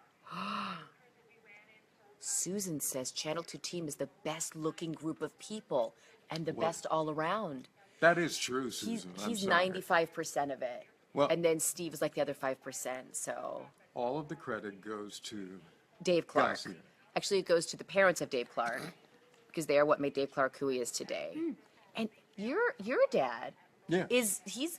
[SPEAKER 7] Susan says Channel 2 team is the best looking group of people and the best all around.
[SPEAKER 4] That is true, Susan.
[SPEAKER 7] He's 95% of it.
[SPEAKER 4] Well,
[SPEAKER 7] and then Steve is like the other 5%. So
[SPEAKER 4] all of the credit goes to
[SPEAKER 7] Dave Clark.
[SPEAKER 4] Gasia.
[SPEAKER 7] Actually, it goes to the parents of Dave Clark because they are what made Dave Clark who he is today. And your dad is he's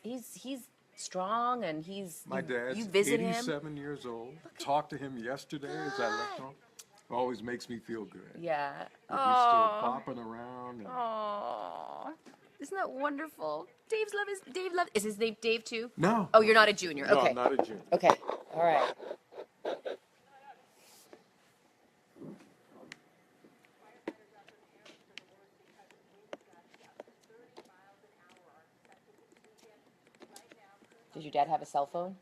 [SPEAKER 7] strong and he's
[SPEAKER 4] My dad's
[SPEAKER 7] you visit
[SPEAKER 4] 87 years old. Talked to him yesterday as I left home. Always makes me feel good.
[SPEAKER 7] Yeah.
[SPEAKER 4] That he's still popping around. And
[SPEAKER 7] Oh, isn't that wonderful? Dave love. Is his name Dave too?
[SPEAKER 4] no.
[SPEAKER 7] Oh, you're not a junior.
[SPEAKER 4] No,
[SPEAKER 7] Okay.
[SPEAKER 4] I'm not a junior.
[SPEAKER 7] Okay. All right. Does your dad have a cell phone?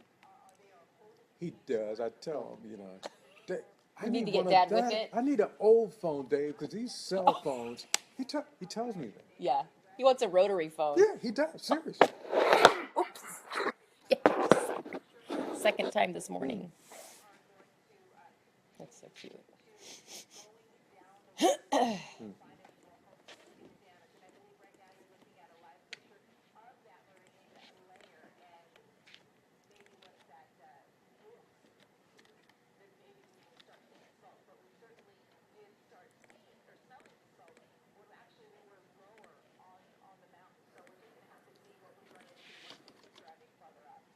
[SPEAKER 4] He does. I tell him, Dave, I
[SPEAKER 7] You need to get
[SPEAKER 4] one of
[SPEAKER 7] Dad with
[SPEAKER 4] that.
[SPEAKER 7] it?
[SPEAKER 4] I need an old phone, Dave, because these cell phones. He tells me that.
[SPEAKER 7] Yeah. He wants a rotary phone.
[SPEAKER 4] Yeah, he does. Seriously.
[SPEAKER 6] second time this morning. That's so cute.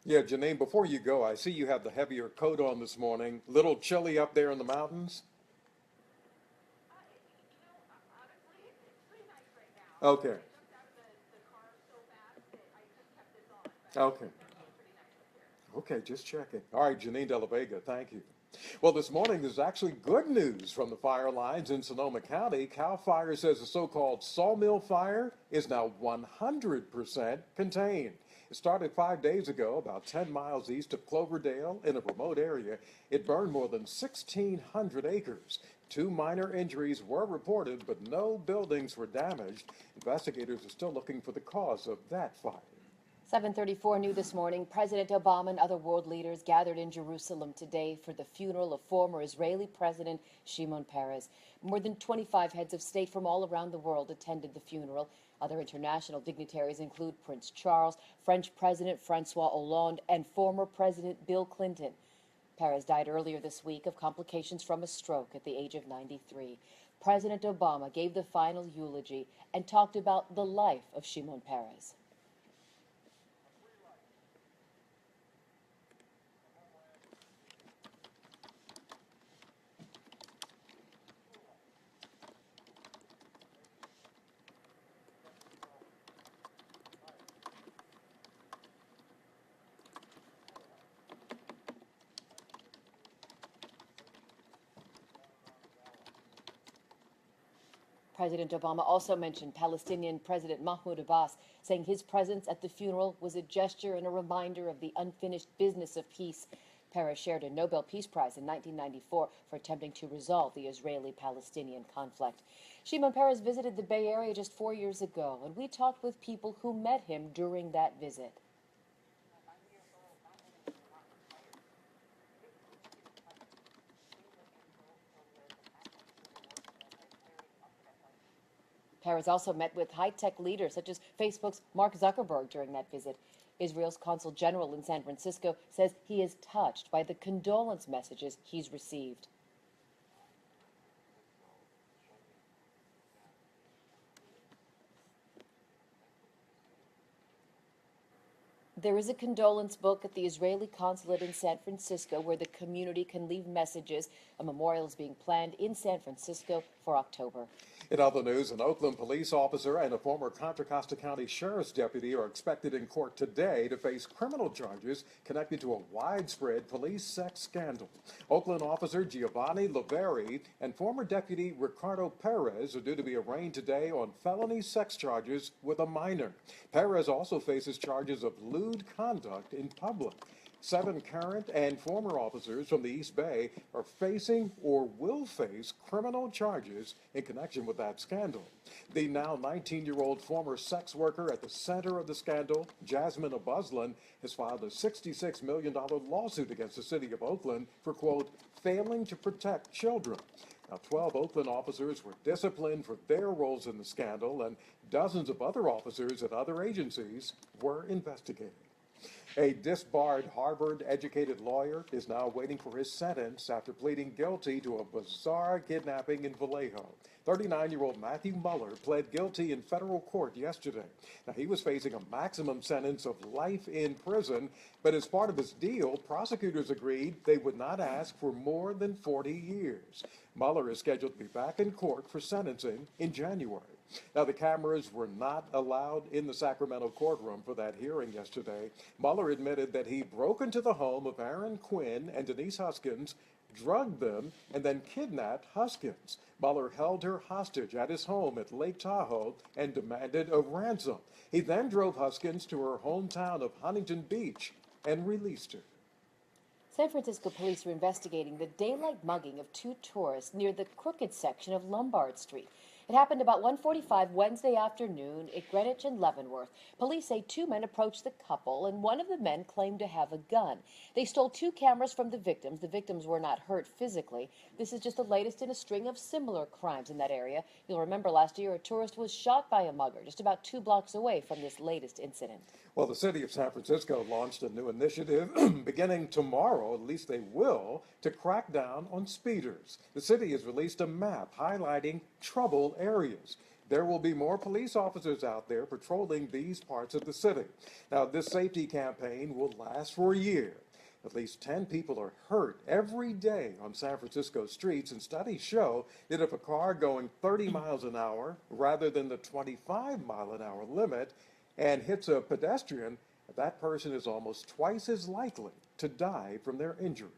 [SPEAKER 4] Yeah, Janine, before you go, I see you have the heavier coat on this morning. Little chilly up there in the mountains? Okay. Okay. Okay, just checking. All right, Janine De La Vega, thank you. Well, this morning there's actually good news from the fire lines in Sonoma County. CAL FIRE says the so-called sawmill fire is now 100% contained. It started 5 days ago, about 10 miles east of Cloverdale in a remote area. It burned more than 1,600 acres. 2 minor injuries were reported, but no buildings were damaged. Investigators are still looking for the cause of that fire.
[SPEAKER 6] 7:34 new this morning. President Obama and other world leaders gathered in Jerusalem today for the funeral of former Israeli President Shimon Peres. More than 25 heads of state from all around the world attended the funeral. Other international dignitaries include Prince Charles, French President Francois Hollande, and former President Bill Clinton. Peres died earlier this week of complications from a stroke at the age of 93. President Obama gave the final eulogy and talked about the life of Shimon Peres. President Obama also mentioned Palestinian President Mahmoud Abbas, saying his presence at the funeral was a gesture and a reminder of the unfinished business of peace. Peres shared a Nobel Peace Prize in 1994 for attempting to resolve the Israeli-Palestinian conflict. Shimon Peres visited the Bay Area just 4 years ago, and we talked with people who met him during that visit. Peres also met with high-tech leaders such as Facebook's Mark Zuckerberg during that visit. Israel's consul general in San Francisco says he is touched by the condolence messages he's received. There is a condolence book at the Israeli consulate in San Francisco where the community can leave messages. A memorial is being planned in San Francisco for October.
[SPEAKER 4] In other news, an Oakland police officer and a former Contra Costa County Sheriff's deputy are expected in court today to face criminal charges connected to a widespread police sex scandal. Oakland officer Giovanni Laveri and former deputy Ricardo Perez are due to be arraigned today on felony sex charges with a minor. Perez also faces charges of lewd conduct in public. 7 current and former officers from the East Bay are facing or will face criminal charges in connection with that scandal. The now 19-year-old former sex worker at the center of the scandal, Jasmine Abuzlin, has filed a $66 million lawsuit against the city of Oakland for, quote, failing to protect children. Now, 12 Oakland officers were disciplined for their roles in the scandal, and dozens of other officers at other agencies were investigated. A disbarred Harvard-educated lawyer is now waiting for his sentence after pleading guilty to a bizarre kidnapping in Vallejo. 39-year-old Matthew Muller pled guilty in federal court yesterday. Now, he was facing a maximum sentence of life in prison, but as part of his deal, prosecutors agreed they would not ask for more than 40 years. Muller is scheduled to be back in court for sentencing in January. Now, the cameras were not allowed in the Sacramento courtroom for that hearing yesterday. Mueller admitted that he broke into the home of Aaron Quinn and Denise Huskins, drugged them, and then kidnapped Huskins. Mueller held her hostage at his home at Lake Tahoe and demanded a ransom. He then drove Huskins to her hometown of Huntington Beach and released her.
[SPEAKER 6] San Francisco police are investigating the daylight mugging of 2 tourists near the crooked section of Lombard Street. It happened about 1:45 Wednesday afternoon at Greenwich and Leavenworth. Police say two men approached the couple, and one of the men claimed to have a gun. They stole two cameras from the victims. The victims were not hurt physically. This is just the latest in a string of similar crimes in that area. You'll remember last year a tourist was shot by a mugger just about 2 blocks away from this latest incident.
[SPEAKER 4] Well, the city of San Francisco launched a new initiative beginning tomorrow, at least they will, to crack down on speeders. The city has released a map highlighting trouble areas. There will be more police officers out there patrolling these parts of the city. Now, this safety campaign will last for a year. At least 10 people are hurt every day on San Francisco streets, and studies show that if a car going 30 miles an hour rather than the 25-mile-an-hour limit and hits a pedestrian, that person is almost twice as likely to die from their injuries.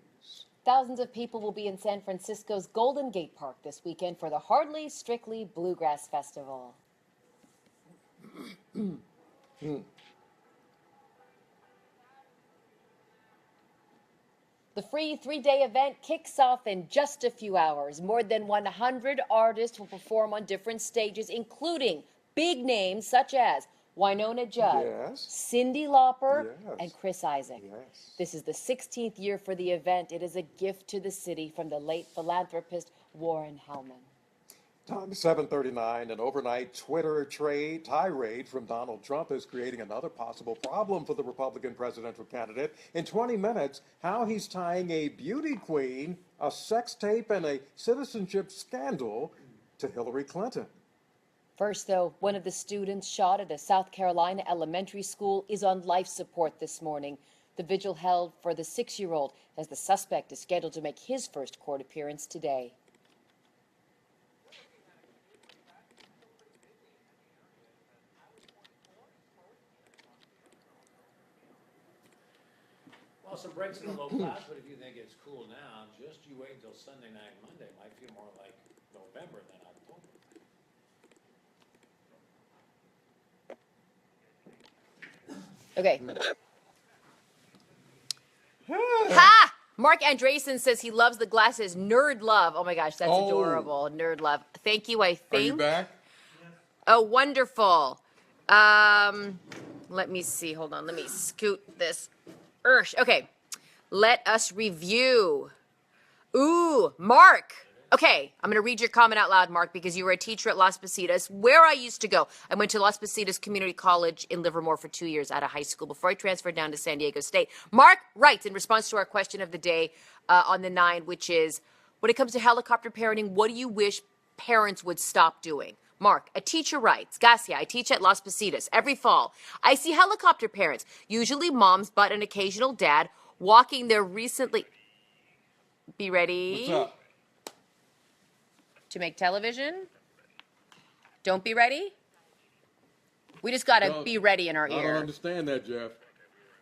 [SPEAKER 6] Thousands of people will be in San Francisco's Golden Gate Park this weekend for the Hardly Strictly Bluegrass Festival. The free 3-day event kicks off in just a few hours. More than 100 artists will perform on different stages, including big names such as Winona Judd,
[SPEAKER 4] Yes.
[SPEAKER 6] Cyndi Lauper,
[SPEAKER 4] Yes.
[SPEAKER 6] and Chris Isaak.
[SPEAKER 4] Yes.
[SPEAKER 6] This is the 16th year for the event. It is a gift to the city from the late philanthropist Warren Hellman.
[SPEAKER 4] Time is 7:39. An overnight Twitter tirade from Donald Trump is creating another possible problem for the Republican presidential candidate. In 20 minutes, how he's tying a beauty queen, a sex tape, and a citizenship scandal to Hillary Clinton.
[SPEAKER 6] First, though, one of the students shot at a South Carolina elementary school is on life support this morning. The vigil held for the 6-year-old as the suspect is scheduled to make his first court appearance today.
[SPEAKER 5] Well, some breaks in the low clouds, but if you think it's cool now, just you wait until Sunday night, Monday. Might feel more like November than October.
[SPEAKER 6] Okay.
[SPEAKER 7] Ha! Mark Andreessen says he loves the glasses. Nerd love. Oh my gosh, that's
[SPEAKER 8] Oh.
[SPEAKER 7] adorable. Nerd love. Thank you, I think.
[SPEAKER 8] Are you back?
[SPEAKER 7] Oh, wonderful. Let me see. Hold on. Let me scoot this. Okay. Let us review. Ooh, Mark. Okay, I'm going to read your comment out loud, Mark, because you were a teacher at Las Positas, where I used to go. I went to Las Positas Community College in Livermore for 2 years out of high school before I transferred down to San Diego State. Mark writes in response to our question of the day on the 9, which is, when it comes to helicopter parenting, what do you wish parents would stop doing? Mark, a teacher writes, Gasia, I teach at Las Positas. Every fall, I see helicopter parents, usually moms, but an occasional dad, walking their recently... Be ready.
[SPEAKER 8] What's up?
[SPEAKER 7] To make television? Don't be ready? We just got to
[SPEAKER 8] No,
[SPEAKER 7] be ready in our
[SPEAKER 8] I don't
[SPEAKER 7] ear.
[SPEAKER 8] understand that, Jeff.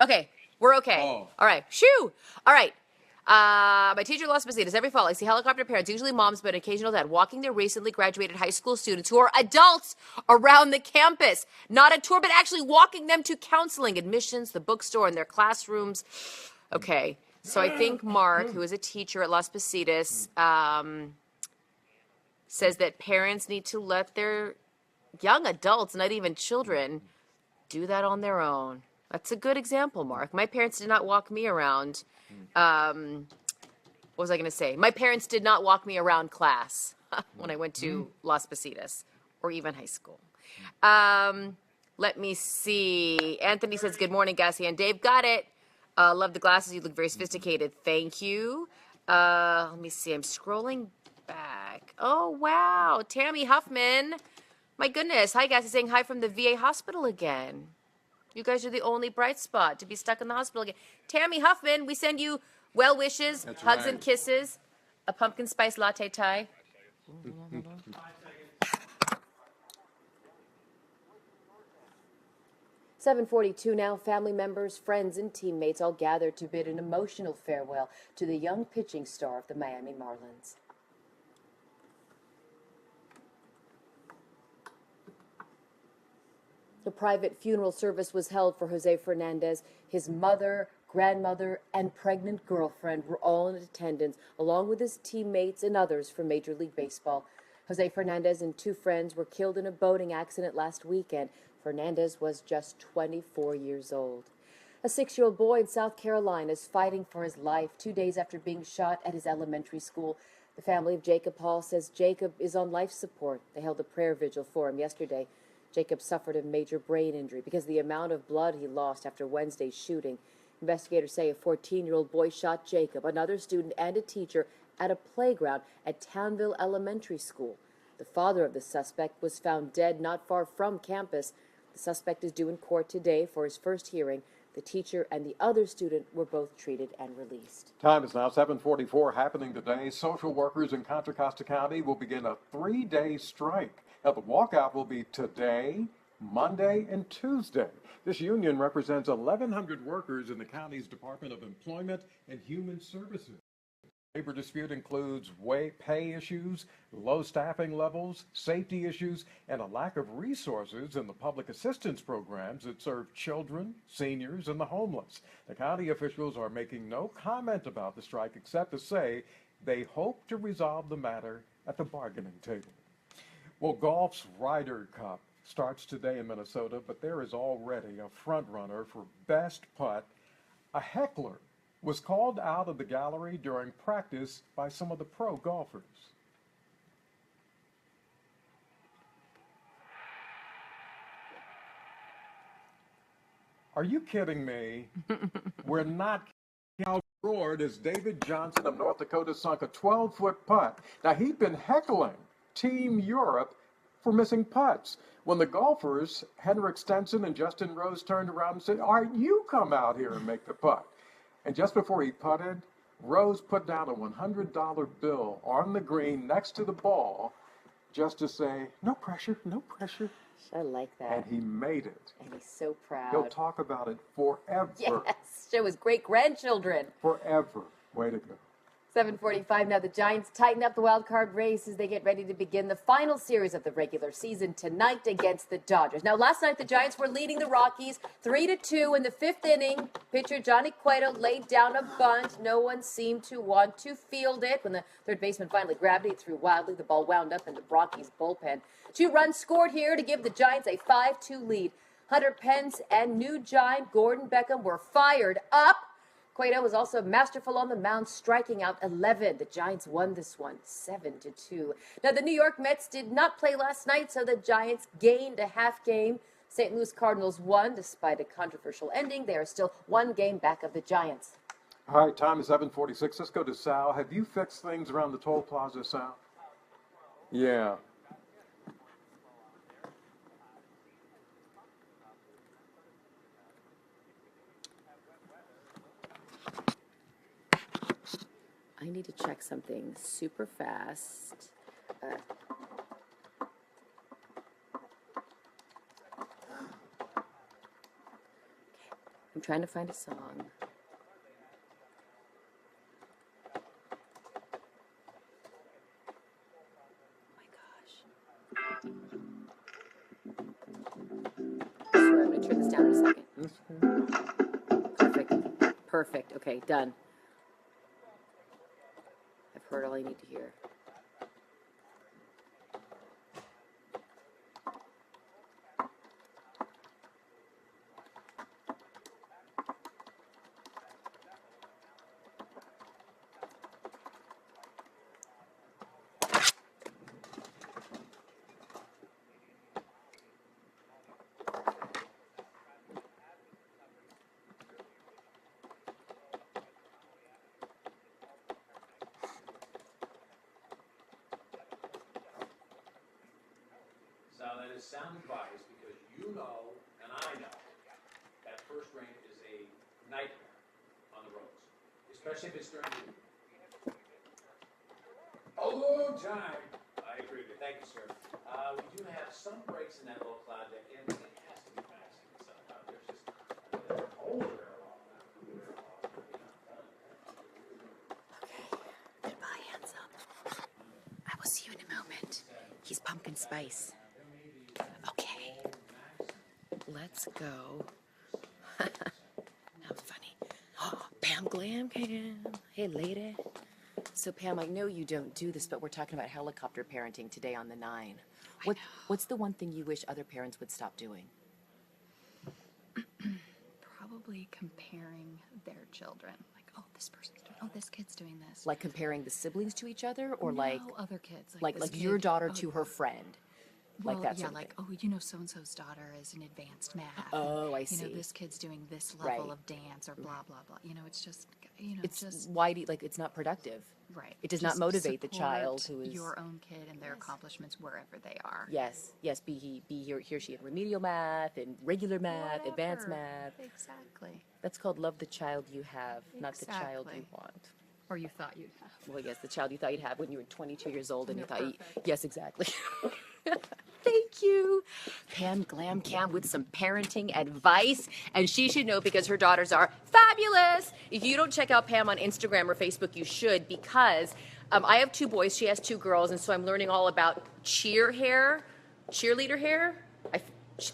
[SPEAKER 7] Okay, we're okay.
[SPEAKER 8] Oh.
[SPEAKER 7] All right, shoo. All right. My teacher at Las Positas, every fall, I see helicopter parents, usually moms, but occasional dad, walking their recently graduated high school students who are adults around the campus. Not a tour, but actually walking them to counseling, admissions, the bookstore, and their classrooms. Okay, so I think Mark, who is a teacher at Las Positas, says that parents need to let their young adults, not even children, do that on their own. That's a good example, Mark. My parents did not walk me around. What was I going to say? My parents did not walk me around class when I went to Las Positas or even high school. Let me see. Anthony says, good morning, Gasia and Dave. Got it. Love the glasses. You look very sophisticated. Thank you. Let me see. I'm scrolling back. Oh, wow. Tammy Huffman. My goodness. Hi, guys. Saying hi from the VA hospital again. You guys are the only bright spot to be stuck in the hospital again. Tammy Huffman, we send you well wishes,
[SPEAKER 8] That's
[SPEAKER 7] hugs
[SPEAKER 8] right.
[SPEAKER 7] and kisses, a pumpkin spice latte tie.
[SPEAKER 6] 7:42 now, family members, friends, and teammates all gathered to bid an emotional farewell to the young pitching star of the Miami Marlins. The private funeral service was held for Jose Fernandez. His mother, grandmother, and pregnant girlfriend were all in attendance, along with his teammates and others from Major League Baseball. Jose Fernandez and two friends were killed in a boating accident last weekend. Fernandez was just 24 years old. A 6-year-old boy in South Carolina is fighting for his life 2 days after being shot at his elementary school. The family of Jacob Hall says Jacob is on life support. They held a prayer vigil for him yesterday. Jacob suffered a major brain injury because of the amount of blood he lost after Wednesday's shooting. Investigators say a 14-year-old boy shot Jacob, another student, and a teacher at a playground at Townville Elementary School. The father of the suspect was found dead not far from campus. The suspect is due in court today for his first hearing. The teacher and the other student were both treated and released.
[SPEAKER 4] Time is now 7:44. Happening today, social workers in Contra Costa County will begin a 3-day strike. Now, the walkout will be today, Monday, and Tuesday. This union represents 1,100 workers in the county's Department of Employment and Human Services. Labor dispute includes pay issues, low staffing levels, safety issues, and a lack of resources in the public assistance programs that serve children, seniors, and the homeless. The county officials are making no comment about the strike except to say they hope to resolve the matter at the bargaining table. Well, golf's Ryder Cup starts today in Minnesota, but there is already a front runner for best putt. A heckler was called out of the gallery during practice by some of the pro golfers. Are you kidding me? We're not roared as David Johnson of North Dakota sunk a 12-foot putt. Now, he'd been heckling Team Europe for missing putts. When the golfers, Henrik Stenson and Justin Rose, turned around and said, "All right, you come out here and make the putt." And just before he putted, Rose put down a $100 bill on the green next to the ball just to say, "No pressure, no pressure."
[SPEAKER 6] I like that.
[SPEAKER 4] And he made it.
[SPEAKER 6] And he's so proud.
[SPEAKER 4] He'll talk about it forever.
[SPEAKER 6] Yes, show his great-grandchildren.
[SPEAKER 4] Forever. Way to go.
[SPEAKER 6] 7:45 now. The Giants tighten up the wild card race as they get ready to begin the final series of the regular season tonight against the Dodgers. Now, last night the Giants were leading the Rockies 3-2 in the 5th inning. Pitcher Johnny Cueto laid down a bunt. No one seemed to want to field it. When the third baseman finally grabbed it, he threw wildly. The ball wound up in the Rockies' bullpen. 2 runs scored here to give the Giants a 5-2 lead. Hunter Pence and new giant Gordon Beckham were fired up. Cueto was also masterful on the mound, striking out 11. The Giants won this one 7-2. Now, the New York Mets did not play last night, so the Giants gained a half game. St. Louis Cardinals won despite a controversial ending. They are still 1 game back of the Giants.
[SPEAKER 4] All right, time is 7:46. Let's go to Sal. Have you fixed things around the toll plaza, Sal? Yeah.
[SPEAKER 6] I need to check something super fast. I'm trying to find a song. Oh my gosh. I swear I'm going to turn this down in a second. Perfect. Perfect. Okay, done. I've heard all I need to hear.
[SPEAKER 5] So that is sound advice because you know, and I know, that first rain is a nightmare on the roads, especially if it's during the week. A long time. I agree with you. Thank you, sir. We do have some breaks in that low cloud deck, and it has to be passing somehow. There's just they're over there a long time.
[SPEAKER 6] Okay. Goodbye, handsome. I will see you in a moment. He's pumpkin spice. Okay. Let's go. How funny. Oh, Pam Glam Cam. Hey, lady.
[SPEAKER 7] So Pam, I know you don't do this, but we're talking about helicopter parenting today on the 9. What's the one thing you wish other parents would stop doing?
[SPEAKER 3] Probably comparing their children. Like, oh, this person's doing, oh, this kid's doing this.
[SPEAKER 7] Like comparing the siblings to each other, or
[SPEAKER 3] no,
[SPEAKER 7] like
[SPEAKER 3] other kids.
[SPEAKER 7] like
[SPEAKER 3] this
[SPEAKER 7] your
[SPEAKER 3] kid-
[SPEAKER 7] daughter
[SPEAKER 3] oh,
[SPEAKER 7] to her friend?
[SPEAKER 3] Well,
[SPEAKER 7] Like that
[SPEAKER 3] yeah,
[SPEAKER 7] sort of
[SPEAKER 3] like,
[SPEAKER 7] thing.
[SPEAKER 3] oh, you know, so-and-so's daughter is in advanced math.
[SPEAKER 7] Oh, I
[SPEAKER 3] You
[SPEAKER 7] see.
[SPEAKER 3] know, this kid's doing this level
[SPEAKER 7] Right.
[SPEAKER 3] of dance or blah, blah, blah. You know, it's just, you know,
[SPEAKER 7] It's
[SPEAKER 3] just,
[SPEAKER 7] why do you, like it's not productive.
[SPEAKER 3] right.
[SPEAKER 7] It does not
[SPEAKER 3] Just
[SPEAKER 7] motivate the
[SPEAKER 3] support
[SPEAKER 7] child who is
[SPEAKER 3] your own kid and their accomplishments wherever they are.
[SPEAKER 7] Yes, be he or she in remedial math and regular math, advanced
[SPEAKER 3] Whatever.
[SPEAKER 7] math.
[SPEAKER 3] Exactly.
[SPEAKER 7] That's called love the child you have, not the child you
[SPEAKER 3] Exactly.
[SPEAKER 7] want.
[SPEAKER 3] Or you thought you'd have.
[SPEAKER 7] Well, yes, the child you thought you'd have when you were 22 years old and you
[SPEAKER 3] You're
[SPEAKER 7] thought,
[SPEAKER 3] perfect.
[SPEAKER 7] yes, exactly. Thank you. Pam Glam Cam with some parenting advice. And she should know because her daughters are fabulous. If you don't check out Pam on Instagram or Facebook, you should because I have 2 boys. She has 2 girls. And so I'm learning all about cheerleader hair,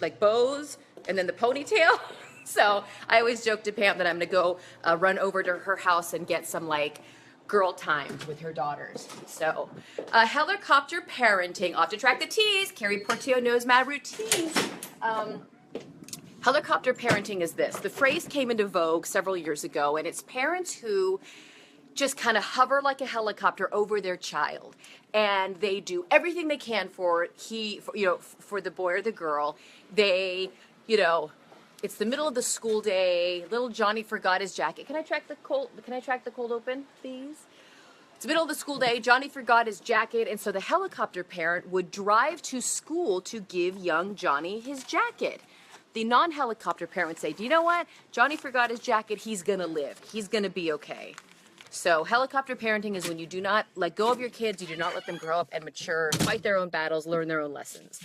[SPEAKER 7] like bows, and then the ponytail. So I always joke to Pam that I'm going to go run over to her house and get some like girl time with her daughters. So helicopter parenting, off to track the T's. Carrie Portillo knows my routines. Helicopter parenting is this. The phrase came into vogue several years ago, and it's parents who just kind of hover like a helicopter over their child, and they do everything they can for the boy or the girl. They, it's the middle of the school day. Little Johnny forgot his jacket. Can I track the cold open, please? It's the middle of the school day. Johnny forgot his jacket, and so the helicopter parent would drive to school to give young Johnny his jacket. The non-helicopter parent would say, do you know what? Johnny forgot his jacket. He's going to live. He's going to be okay. So helicopter parenting is when you do not let go of your kids. You do not let them grow up and mature, fight their own battles, learn their own lessons.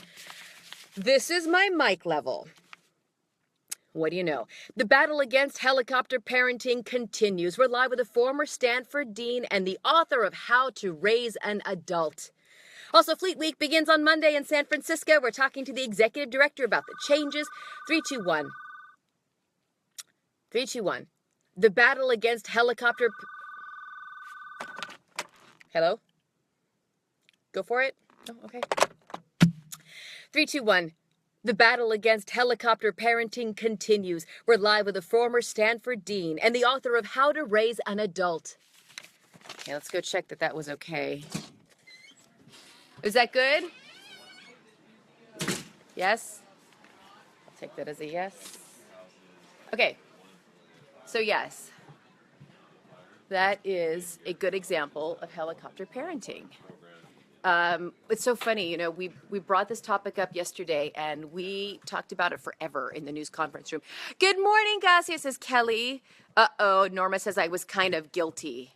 [SPEAKER 7] This is my mic level. What do you know? The battle against helicopter parenting continues. We're live with a former Stanford dean and the author of How to Raise an Adult. Also, Fleet Week begins on Monday in San Francisco. We're talking to the executive director about the changes. 321. 321. The battle against helicopter... Hello? Go for it? Oh, okay. 321. The battle against helicopter parenting continues. We're live with a former Stanford dean and the author of How to Raise an Adult. Okay, let's go check that was okay. Is that good? Yes? I'll take that as a yes. Okay. So yes. That is a good example of helicopter parenting. It's so funny, we brought this topic up yesterday and we talked about it forever in the news conference room. Good morning, Gasia, says Kelly. Uh-oh, Norma says I was kind of guilty.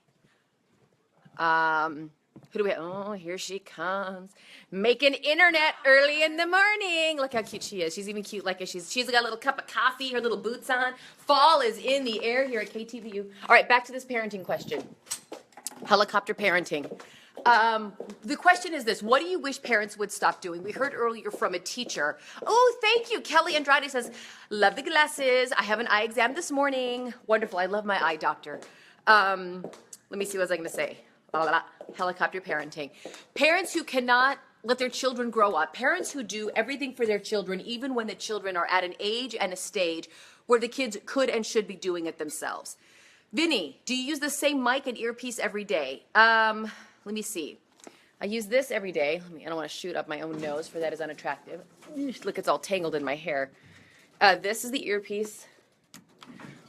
[SPEAKER 7] Who do we have? Oh, here she comes. Making internet early in the morning. Look how cute she is. She's even cute like she's got a little cup of coffee, her little boots on. Fall is in the air here at KTVU. All right, back to this parenting question. Helicopter parenting. The question is this: what do you wish parents would stop doing? We heard earlier from a teacher. Oh, thank you. Kelly Andrade says, love the glasses. I have an eye exam this morning. Wonderful. I love my eye doctor. Let me see what was I going to say. Helicopter parenting. Parents who cannot let their children grow up. Parents who do everything for their children, even when the children are at an age and a stage where the kids could and should be doing it themselves. Vinny, do you use the same mic and earpiece every day? Let me see. I use this every day. I don't want to shoot up my own nose, for that is unattractive. Look, it's all tangled in my hair. This is the earpiece.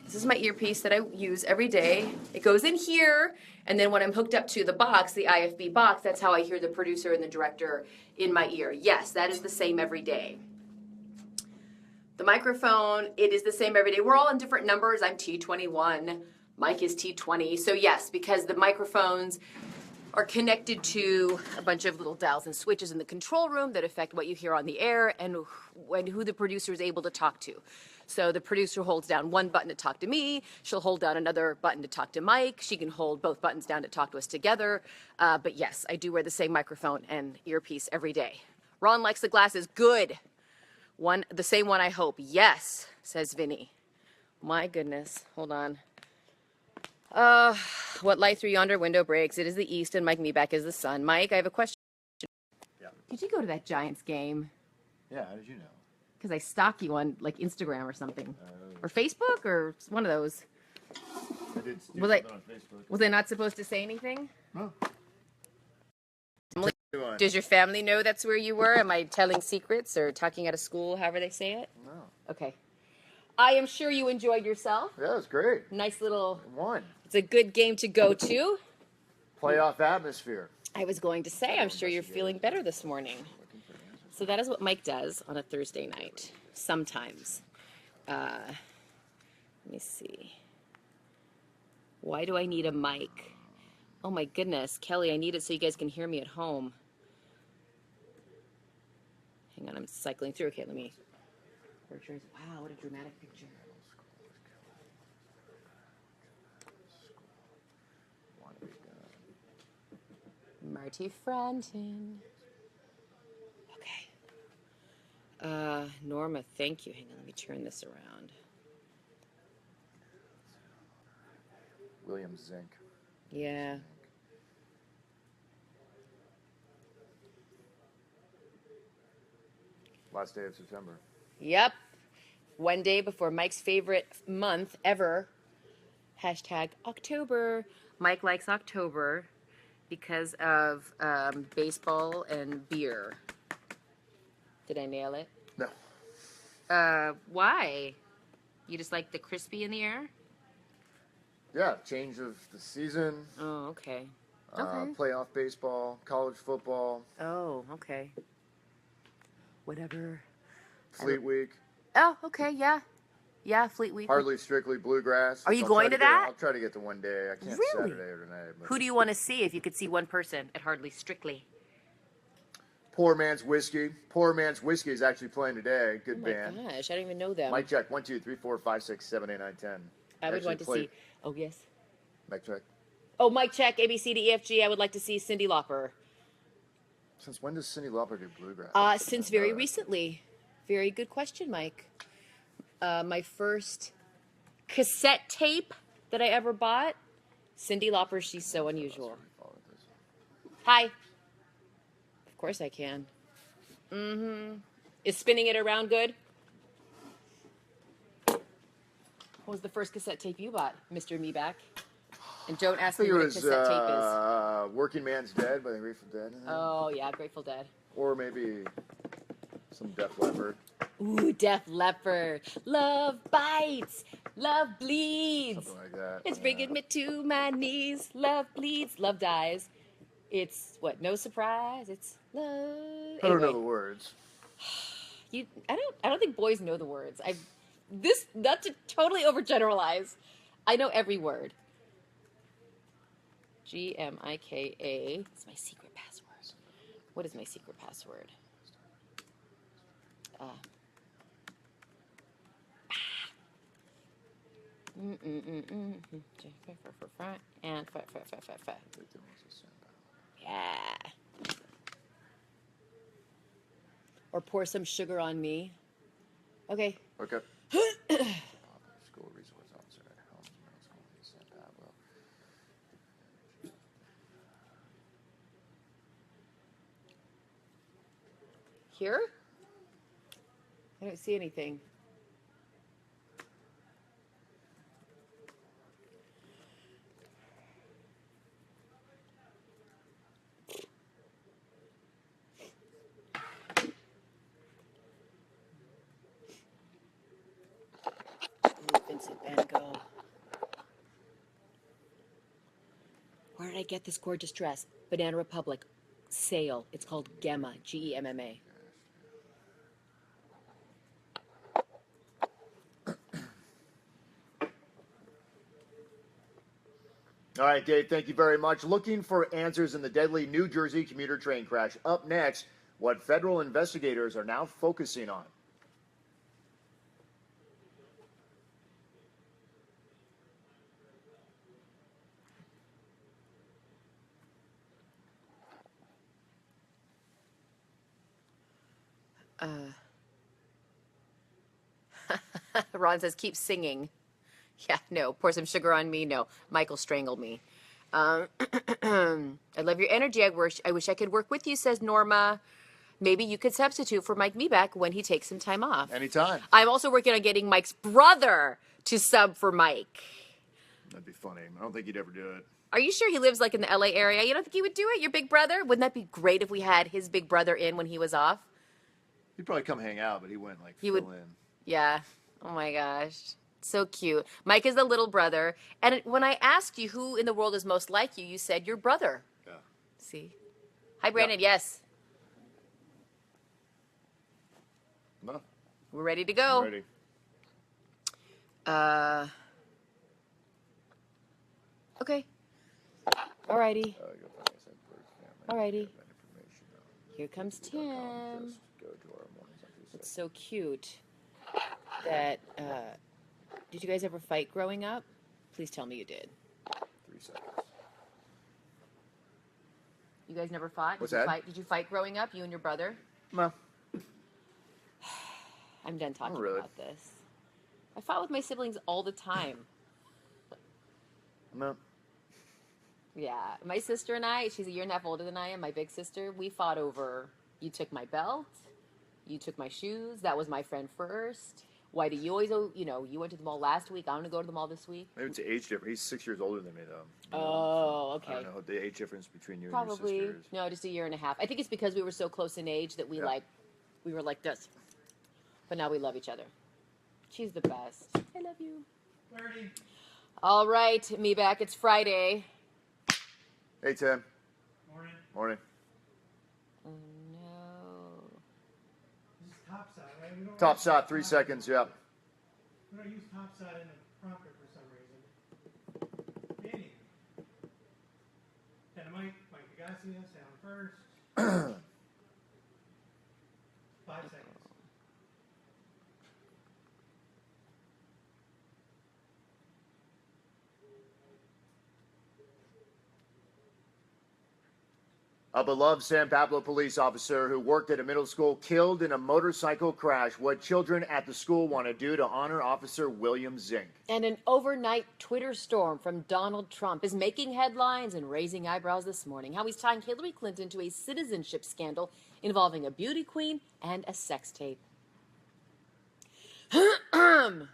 [SPEAKER 7] This is my earpiece that I use every day. It goes in here, and then when I'm hooked up to the box, the IFB box, that's how I hear the producer and the director in my ear. Yes, that is the same every day. The microphone, it is the same every day. We're all in different numbers. I'm T21. Mike is T20. So yes, because the microphones are connected to a bunch of little dials and switches in the control room that affect what you hear on the air and who the producer is able to talk to. So the producer holds down one button to talk to me. She'll hold down another button to talk to Mike. She can hold both buttons down to talk to us together. But yes, I do wear the same microphone and earpiece every day. Ron likes the glasses. Good. The same one, I hope. Yes, says Vinny. My goodness. Hold on. Uh, what light through yonder window breaks? It is the east, and Mike Meback is the sun. Mike, I have a question.
[SPEAKER 8] Yeah.
[SPEAKER 7] Did you go to that Giants game?
[SPEAKER 8] Yeah, how did you know?
[SPEAKER 7] Because I stalk you on like Instagram or something, or Facebook, or one of those.
[SPEAKER 8] I did do
[SPEAKER 7] Was I
[SPEAKER 8] something on Facebook.
[SPEAKER 7] was I not supposed to say anything?
[SPEAKER 8] No.
[SPEAKER 7] Does your family know that's where you were? Am I telling secrets or talking out of school, however they say it?
[SPEAKER 8] No.
[SPEAKER 7] Okay. I am sure you enjoyed yourself.
[SPEAKER 8] Yeah, it was great.
[SPEAKER 7] Nice little.
[SPEAKER 8] Won.
[SPEAKER 7] It's a good game to go to.
[SPEAKER 8] Playoff atmosphere.
[SPEAKER 7] I was going to say, I'm sure you're feeling better this morning. So that is what Mike does on a Thursday night, sometimes. Let me see. Why do I need a mic? Oh my goodness, Kelly, I need it so you guys can hear me at home. Hang on, I'm cycling through. Okay, let me. Wow, what a dramatic picture. Marty Franton. Okay. Norma, thank you. Hang on, let me turn this around.
[SPEAKER 8] William Zink.
[SPEAKER 7] Yeah.
[SPEAKER 8] Last day of September.
[SPEAKER 7] Yep. One day before Mike's favorite month ever. Hashtag October. Mike likes October because of baseball and beer. Did I nail it?
[SPEAKER 8] No.
[SPEAKER 7] Why? You just like the crispy in the air?
[SPEAKER 8] Yeah, change of the season.
[SPEAKER 7] Oh, okay. Okay.
[SPEAKER 8] Playoff baseball, college football,
[SPEAKER 7] Oh, okay. Whatever.
[SPEAKER 8] Fleet Week,
[SPEAKER 7] Oh, okay, yeah. Yeah, Fleet Week.
[SPEAKER 8] hardly strictly bluegrass.
[SPEAKER 7] Are you
[SPEAKER 8] I'll
[SPEAKER 7] going
[SPEAKER 8] try
[SPEAKER 7] to that?
[SPEAKER 8] I'll try to get to one day. I can't
[SPEAKER 7] Really?
[SPEAKER 8] Saturday or tonight. But
[SPEAKER 7] Who do you want to see if you could see one person at Hardly Strictly?
[SPEAKER 8] Poor Man's Whiskey. Poor Man's Whiskey is actually playing today. Good
[SPEAKER 7] Oh my
[SPEAKER 8] band.
[SPEAKER 7] gosh, I don't even know them.
[SPEAKER 8] Mic check. 1, 2, 3, 4, 5, 6, 7, 8, 9, 10.
[SPEAKER 7] I would
[SPEAKER 8] Actually
[SPEAKER 7] want to
[SPEAKER 8] played-
[SPEAKER 7] see. Oh, yes.
[SPEAKER 8] Mic check.
[SPEAKER 7] Oh, Mike check, ABCDEFG. I would like to see Cyndi Lauper.
[SPEAKER 8] Since when does Cyndi Lauper do bluegrass?
[SPEAKER 7] Since
[SPEAKER 8] I know
[SPEAKER 7] very
[SPEAKER 8] that.
[SPEAKER 7] recently. Very good question, Mike. My first cassette tape that I ever bought, Cyndi Lauper, She's So Unusual. Hi. Of course I can. Mm-hmm. Is spinning it around good? What was the first cassette tape you bought, Mr. Meback? And don't
[SPEAKER 8] I
[SPEAKER 7] ask
[SPEAKER 8] think
[SPEAKER 7] me
[SPEAKER 8] it
[SPEAKER 7] what a
[SPEAKER 8] was
[SPEAKER 7] cassette tape is.
[SPEAKER 8] Working Man's Dead by the Grateful Dead.
[SPEAKER 7] Oh, yeah, Grateful Dead.
[SPEAKER 8] Or maybe some Def Leppard.
[SPEAKER 7] Ooh, Def Leppard. Love bites. Love bleeds.
[SPEAKER 8] Something like that.
[SPEAKER 7] It's bringing me to my knees. Love bleeds. Love dies. It's what? No surprise. It's love.
[SPEAKER 8] I don't know
[SPEAKER 7] Anyway,
[SPEAKER 8] the words.
[SPEAKER 7] I don't think boys know the words. Not to totally overgeneralize. I know every word. GMIKA. It's my secret password. What is my secret password? And yeah. Or pour some sugar on me. Okay.
[SPEAKER 8] Okay. School resource officer at Helms Middle School in San Pablo.
[SPEAKER 7] Here? I don't see anything. Ooh, Vincent Van Gogh. Where did I get this gorgeous dress? Banana Republic. Sale. It's called Gemma. Gemma.
[SPEAKER 8] All right, Dave, thank you very much. Looking for answers in the deadly New Jersey commuter train crash. Up next, what federal investigators are now focusing on.
[SPEAKER 7] Ron says, keep singing. Yeah, no. Pour some sugar on me. No. Michael strangled me. I love your energy. I wish I could work with you, says Norma. Maybe you could substitute for Mike Meback when he takes some time off.
[SPEAKER 8] Anytime.
[SPEAKER 7] I'm also working on getting Mike's brother to sub for Mike.
[SPEAKER 8] That'd be funny. I don't think he'd ever do it.
[SPEAKER 7] Are you sure he lives like in the LA area? You don't think he would do it? Your big brother? Wouldn't that be great if we had his big brother in when he was off?
[SPEAKER 8] He'd probably come hang out, but he wouldn't like
[SPEAKER 7] He
[SPEAKER 8] fill
[SPEAKER 7] would-
[SPEAKER 8] in.
[SPEAKER 7] Yeah. Oh my gosh. So cute. Mike is the little brother. And when I asked you who in the world is most like you, you said your brother.
[SPEAKER 8] Yeah.
[SPEAKER 7] See? Hi, Brandon. Yes.
[SPEAKER 8] No.
[SPEAKER 7] We're ready to go.
[SPEAKER 8] Ready.
[SPEAKER 7] Okay. Alrighty. Alrighty. Here comes Tim. It's so cute that, did you guys ever fight growing up? Please tell me you did.
[SPEAKER 8] 3 seconds.
[SPEAKER 7] You guys never fought?
[SPEAKER 8] What's
[SPEAKER 7] Did you
[SPEAKER 8] that?
[SPEAKER 7] fight? Did you fight growing up, you and your brother?
[SPEAKER 8] No.
[SPEAKER 7] I'm done talking
[SPEAKER 8] Not really.
[SPEAKER 7] about this. I fought with my siblings all the time.
[SPEAKER 8] No.
[SPEAKER 7] Yeah, my sister and I, she's a year and a half older than I am, my big sister, we fought over, you took my belt, you took my shoes, that was my friend first. Why do you always, you went to the mall last week, I'm going to go to the mall this week?
[SPEAKER 8] Maybe it's an age difference. He's 6 years older than me, though.
[SPEAKER 7] Oh,
[SPEAKER 8] I
[SPEAKER 7] okay.
[SPEAKER 8] don't know the age difference between you and
[SPEAKER 7] Probably,
[SPEAKER 8] your sisters.
[SPEAKER 7] no, just a year and a half. I think it's because we were so close in age that we were like this. But now we love each other. She's the best. I love you.
[SPEAKER 2] 30.
[SPEAKER 7] All right, me back. It's Friday.
[SPEAKER 8] Hey, Tim.
[SPEAKER 2] Morning.
[SPEAKER 8] Morning.
[SPEAKER 7] Oh, no.
[SPEAKER 2] This is top side, right? We don't
[SPEAKER 8] Top
[SPEAKER 2] use
[SPEAKER 8] shot, 3 seconds, yep.
[SPEAKER 2] We don't use top side in the prompter for some reason. Anyway. Dynamite, Mike Gasia, sound first. 5 seconds.
[SPEAKER 8] A beloved San Pablo police officer who worked at a middle school killed in a motorcycle crash. What children at the school want to do to honor Officer William Zink.
[SPEAKER 7] And an overnight Twitter storm from Donald Trump is making headlines and raising eyebrows this morning. How he's tying Hillary Clinton to a citizenship scandal involving a beauty queen and a sex tape.
[SPEAKER 8] And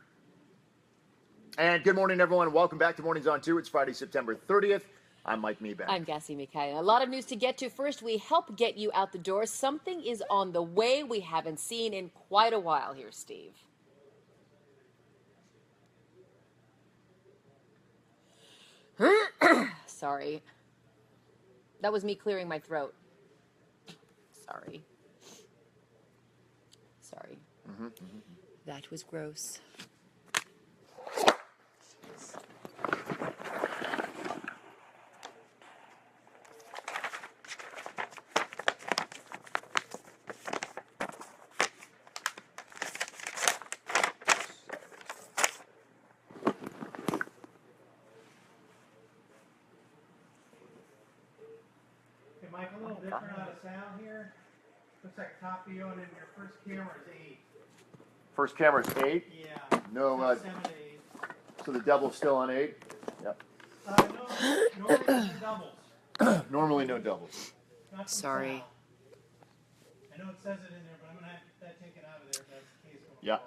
[SPEAKER 8] good morning, everyone. Welcome back to Mornings on 2. It's Friday, September 30th. I'm Mike Meback.
[SPEAKER 7] I'm Gasia Mikaelian. A lot of news to get to. First, we help get you out the door. Something is on the way we haven't seen in quite a while here, Steve. Sorry. That was me clearing my throat. Sorry. Sorry. That was gross.
[SPEAKER 2] Okay, Mike, a little different out of sound here. Looks like top view, and then your first camera is 8.
[SPEAKER 8] First camera's 8.
[SPEAKER 2] Yeah.
[SPEAKER 8] No,
[SPEAKER 2] So 7 to 8.
[SPEAKER 8] so the devil's still on 8. Yep.
[SPEAKER 2] No, normally there's no doubles.
[SPEAKER 8] Normally no doubles.
[SPEAKER 2] Not from
[SPEAKER 7] Sorry.
[SPEAKER 2] sound. I know it says it in there, but I'm going to have that taken out of there if that's the case.
[SPEAKER 8] Yeah.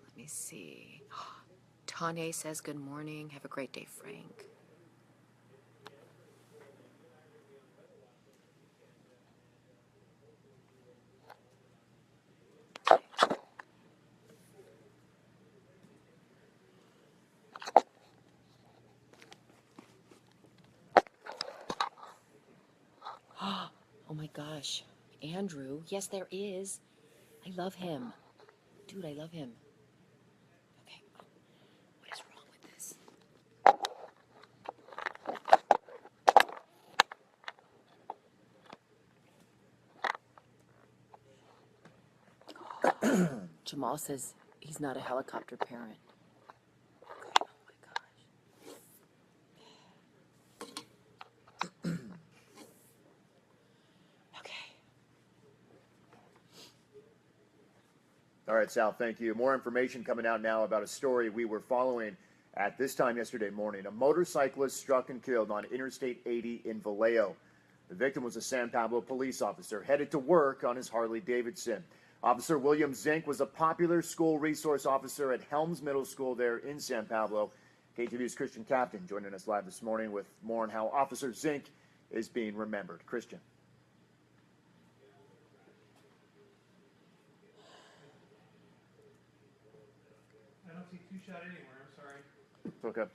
[SPEAKER 7] Let me see. Tane says good morning. Have a great day, Frank. Oh my gosh. Andrew. Yes, there is. I love him. Dude, I love him. Okay. Oh, what is wrong with this? Jamal says he's not a helicopter parent. Okay. Oh my gosh. Okay.
[SPEAKER 8] All right, Sal, thank you. More information coming out now about a story we were following at this time yesterday morning. A motorcyclist struck and killed on Interstate 80 in Vallejo. The victim was a San Pablo police officer headed to work on his Harley Davidson. Officer William Zink was a popular school resource officer at Helms Middle School there in San Pablo. KTVU's Christian Captain joining us live this morning with more on how Officer Zink is being remembered. Christian.
[SPEAKER 2] I don't see two shot anywhere. I'm sorry.
[SPEAKER 8] It's okay.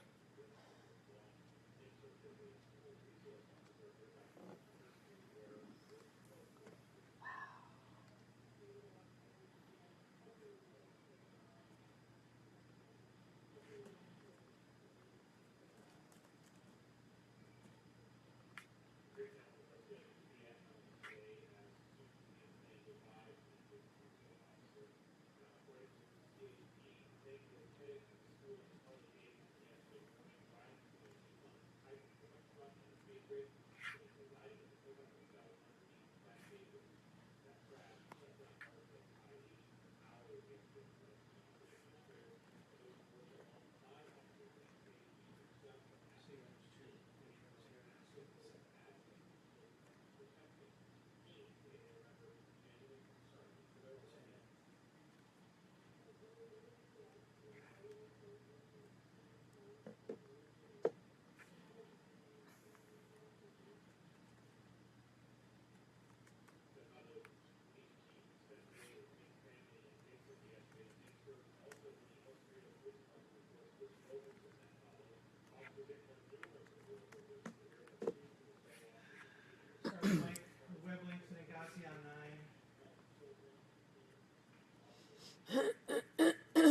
[SPEAKER 2] Web links and Gasia on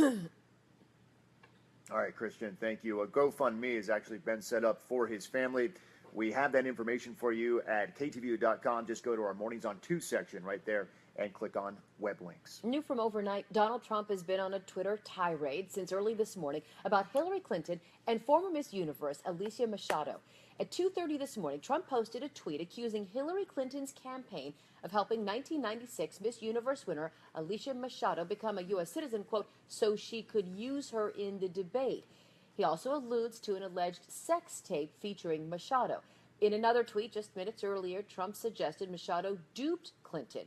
[SPEAKER 2] 9.
[SPEAKER 8] All right, Christian, thank you. A GoFundMe has actually been set up for his family. We have that information for you at KTVU.com. Just go to our Mornings on 2 section right there and click on web links.
[SPEAKER 6] New from overnight, Donald Trump has been on a Twitter tirade since early this morning about Hillary Clinton and former Miss Universe Alicia Machado. At 2:30 this morning, Trump posted a tweet accusing Hillary Clinton's campaign of helping 1996 Miss Universe winner Alicia Machado become a U.S. citizen, quote, so she could use her in the debate. He also alludes to an alleged sex tape featuring Machado. In another tweet just minutes earlier, Trump suggested Machado duped Clinton.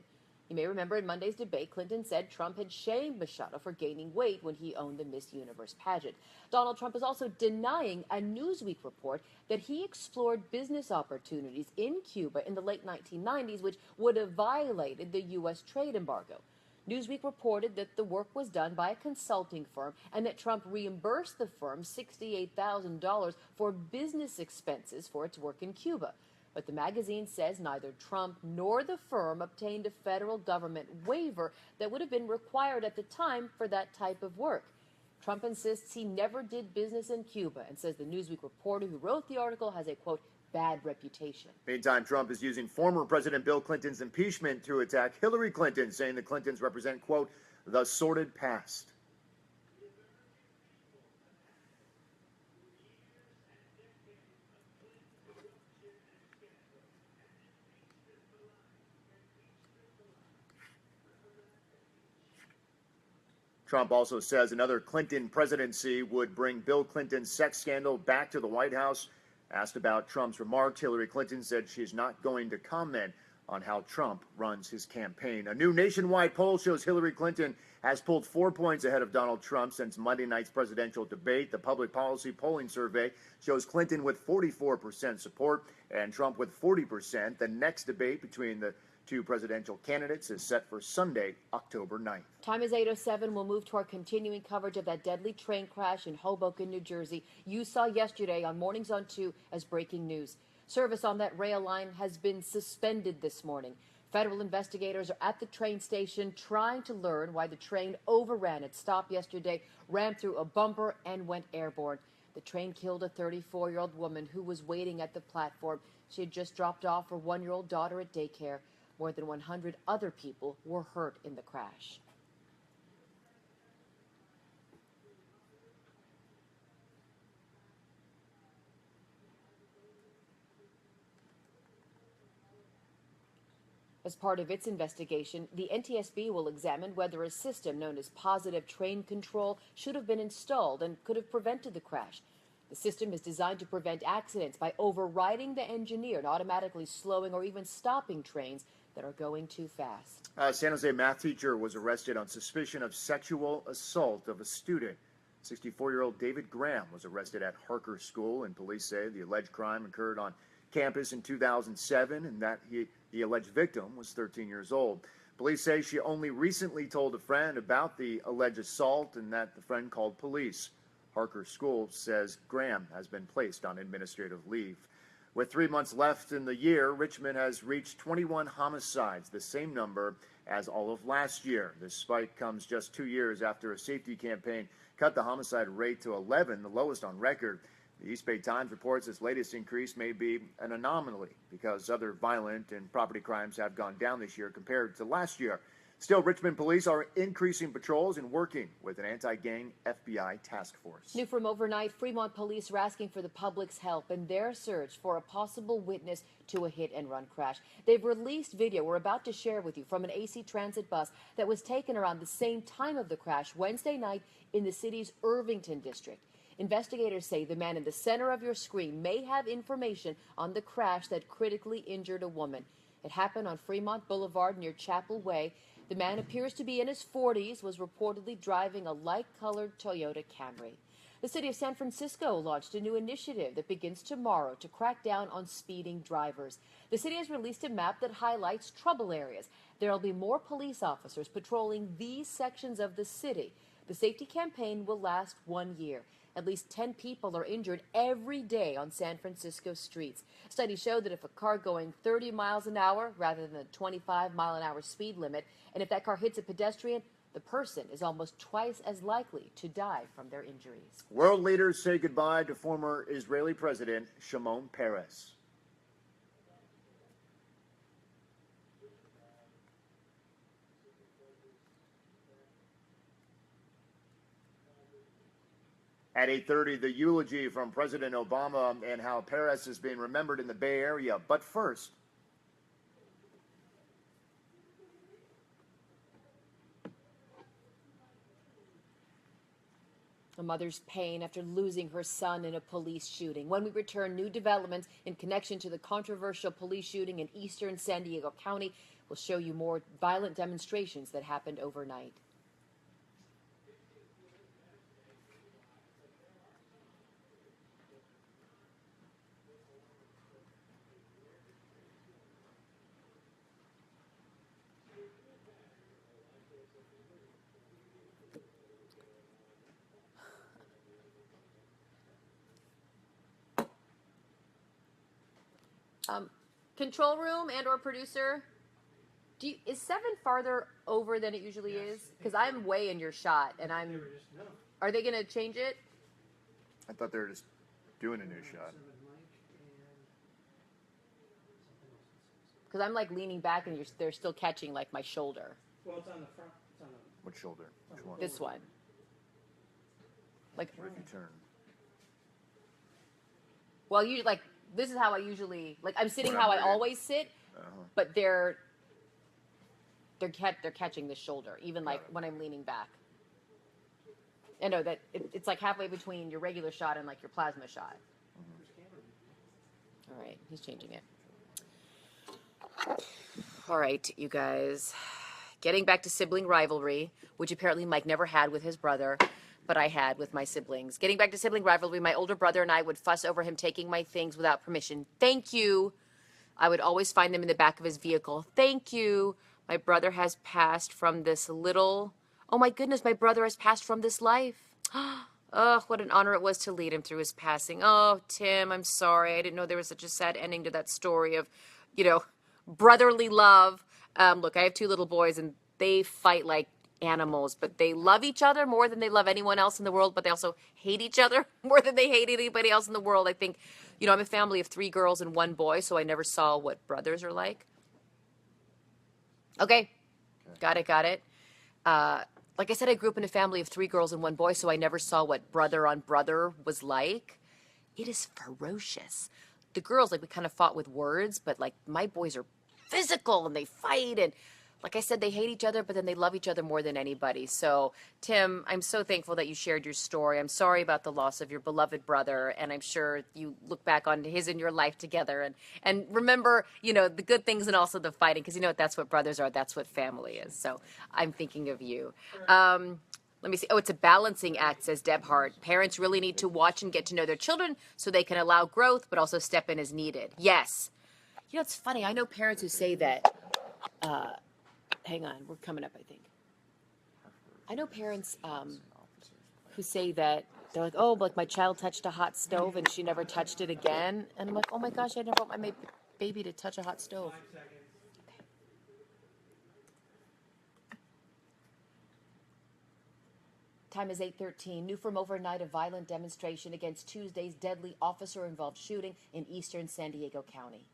[SPEAKER 6] You may remember in Monday's debate, Clinton said Trump had shamed Machado for gaining weight when he owned the Miss Universe pageant. Donald Trump is also denying a Newsweek report that he explored business opportunities in Cuba in the late 1990s, which would have violated the U.S. trade embargo. Newsweek reported that the work was done by a consulting firm and that Trump reimbursed the firm $68,000 for business expenses for its work in Cuba. But the magazine says neither Trump nor the firm obtained a federal government waiver that would have been required at the time for that type of work. Trump insists he never did business in Cuba and says the Newsweek reporter who wrote the article has a, quote, bad reputation.
[SPEAKER 8] Meantime, Trump is using former President Bill Clinton's impeachment to attack Hillary Clinton, saying the Clintons represent, quote, the sordid past. Trump also says another Clinton presidency would bring Bill Clinton's sex scandal back to the White House. Asked about Trump's remarks, Hillary Clinton said she's not going to comment on how Trump runs his campaign. A new nationwide poll shows Hillary Clinton has pulled 4 points ahead of Donald Trump since Monday night's presidential debate. The Public Policy Polling Survey shows Clinton with 44% support and Trump with 40%. The next debate between the two presidential candidates is set for Sunday, October 9th.
[SPEAKER 6] Time is 8:07. We'll move to our continuing coverage of that deadly train crash in Hoboken, New Jersey. You saw yesterday on Mornings on 2 as breaking news. Service on that rail line has been suspended this morning. Federal investigators are at the train station trying to learn why the train overran its stop yesterday, ran through a bumper, and went airborne. The train killed a 34-year-old woman who was waiting at the platform. She had just dropped off her 1-year-old daughter at daycare. More than 100 other people were hurt in the crash. As part of its investigation, the NTSB will examine whether a system known as positive train control should have been installed and could have prevented the crash. The system is designed to prevent accidents by overriding the engineer and automatically slowing or even stopping trains that are going too fast.
[SPEAKER 8] A San Jose math teacher was arrested on suspicion of sexual assault of a student. 64-year-old David Graham was arrested at Harker School, and police say the alleged crime occurred on campus in 2007 and that the alleged victim was 13 years old. Police say she only recently told a friend about the alleged assault and that the friend called police. Harker School says Graham has been placed on administrative leave. With 3 months left in the year, Richmond has reached 21 homicides, the same number as all of last year. This spike comes just 2 years after a safety campaign cut the homicide rate to 11, the lowest on record. The East Bay Times reports this latest increase may be an anomaly because other violent and property crimes have gone down this year compared to last year. Still, Richmond police are increasing patrols and working with an anti-gang FBI task force.
[SPEAKER 6] New from overnight, Fremont police are asking for the public's help in their search for a possible witness to a hit-and-run crash. They've released video we're about to share with you from an AC Transit bus that was taken around the same time of the crash Wednesday night in the city's Irvington district. Investigators say the man in the center of your screen may have information on the crash that critically injured a woman. It happened on Fremont Boulevard near Chapel Way. The man appears to be in his 40s, was reportedly driving a light-colored Toyota Camry. The city of San Francisco launched a new initiative that begins tomorrow to crack down on speeding drivers. The city has released a map that highlights trouble areas. There will be more police officers patrolling these sections of the city. The safety campaign will last 1 year. At least 10 people are injured every day on San Francisco streets. Studies show that if a car going 30 miles an hour rather than the 25-mile-an-hour speed limit, and if that car hits a pedestrian, the person is almost twice as likely to die from their injuries.
[SPEAKER 8] World leaders say goodbye to former Israeli President Shimon Peres. At 8:30, the eulogy from President Obama and how Peres is being remembered in the Bay Area. But first,
[SPEAKER 6] A mother's pain after losing her son in a police shooting. When we return, new developments in connection to the controversial police shooting in eastern San Diego County. We'll show you more violent demonstrations that happened overnight. Control room and or producer, is 7 farther over than it usually is? Because I'm way in your shot, and I'm. Are they going to change it?
[SPEAKER 8] I thought they were just doing a new shot.
[SPEAKER 6] Because I'm like leaning back, and they're still catching like my shoulder.
[SPEAKER 2] Well, it's on the front. It's on the
[SPEAKER 8] Which shoulder? Which one?
[SPEAKER 6] This one. Like.
[SPEAKER 8] What if you turn?
[SPEAKER 6] Well, you like. This is how I usually like. I'm sitting
[SPEAKER 8] When
[SPEAKER 6] how
[SPEAKER 8] I'm
[SPEAKER 6] I
[SPEAKER 8] reading.
[SPEAKER 6] always sit, but they're catching the shoulder, even like when I'm leaning back. I know that it's like halfway between your regular shot and like your plasma shot. All right, he's changing it. All right, you guys. Getting back to sibling rivalry, which apparently Mike never had with his brother, but I had with my siblings. Getting back to sibling rivalry, my older brother and I would fuss over him taking my things without permission. Thank you. I would always find them in the back of his vehicle. Thank you. My brother has passed from this little... Oh my goodness, my brother has passed from this life. Oh, what an honor it was to lead him through his passing. Oh, Tim, I'm sorry. I didn't know there was such a sad ending to that story of, brotherly love. Look, I have 2 little boys, and they fight like animals, but they love each other more than they love anyone else in the world, but they also hate each other more than they hate anybody else in the world. I think, I'm a family of 3 girls and 1 boy, so I never saw what brothers are like. Okay. Got it. Like I said, I grew up in a family of 3 girls and 1 boy, so I never saw what brother on brother was like. It is ferocious. The girls, we kind of fought with words, but, my boys are
[SPEAKER 7] physical and they fight. And like I said, they hate each other, but then they love each other more than anybody. So, Tim, I'm so thankful that you shared your story. I'm sorry about the loss of your beloved brother, and I'm sure you look back on his and your life together and remember, the good things and also the fighting, because that's what brothers are. That's what family is. So I'm thinking of you. Let me see. Oh, it's a balancing act, says Deb Hart. Parents really need to watch and get to know their children so they can allow growth, but also step in as needed. Yes. It's funny. I know parents who say that. Hang on, we're coming up, I think. I know parents who say that they're like, oh, like my child touched a hot stove and she never touched it again. And I'm like, oh my gosh, I never want my baby to touch a hot stove. Okay. Time is 8:13. New from overnight, a violent demonstration against Tuesday's deadly officer-involved shooting in eastern San Diego County.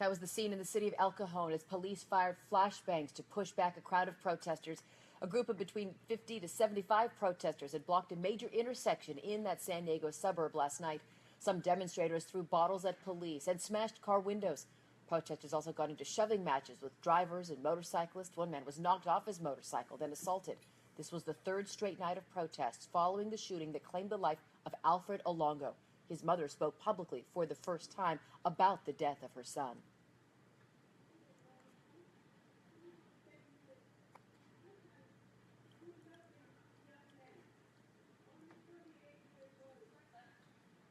[SPEAKER 7] That was the scene in the city of El Cajon as police fired flashbangs to push back a crowd of protesters. A group of between 50 to 75 protesters had blocked a major intersection in that San Diego suburb last night. Some demonstrators threw bottles at police and smashed car windows. Protesters also got into shoving matches with drivers and motorcyclists. One man was knocked off his motorcycle, then assaulted. This was the third straight night of protests following the shooting that claimed the life of Alfred Olongo. His mother spoke publicly for the first time about the death of her son.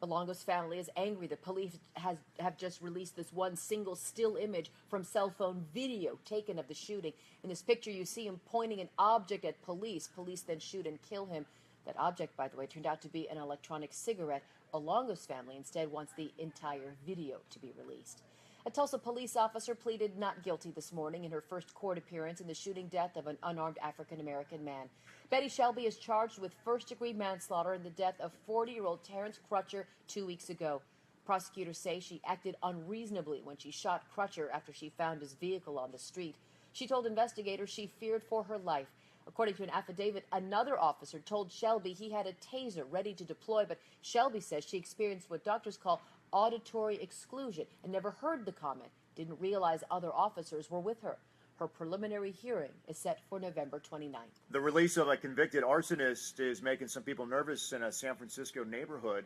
[SPEAKER 7] Olongo's family is angry that police have just released this one single still image from cell phone video taken of the shooting. In this picture, you see him pointing an object at police. Police then shoot and kill him. That object, by the way, turned out to be an electronic cigarette. Olongo's family instead wants the entire video to be released. A Tulsa police officer pleaded not guilty this morning in her first court appearance in the shooting death of an unarmed African-American man. Betty Shelby is charged with first-degree manslaughter in the death of 40-year-old Terrence Crutcher 2 weeks ago. Prosecutors say she acted unreasonably when she shot Crutcher after she found his vehicle on the street. She told investigators she feared for her life. According to an affidavit, another officer told Shelby he had a taser ready to deploy, but Shelby says she experienced what doctors call auditory exclusion and never heard the comment, didn't realize other officers were with her. Her preliminary hearing is set for November 29th.
[SPEAKER 8] The release of a convicted arsonist is making some people nervous in a San Francisco neighborhood.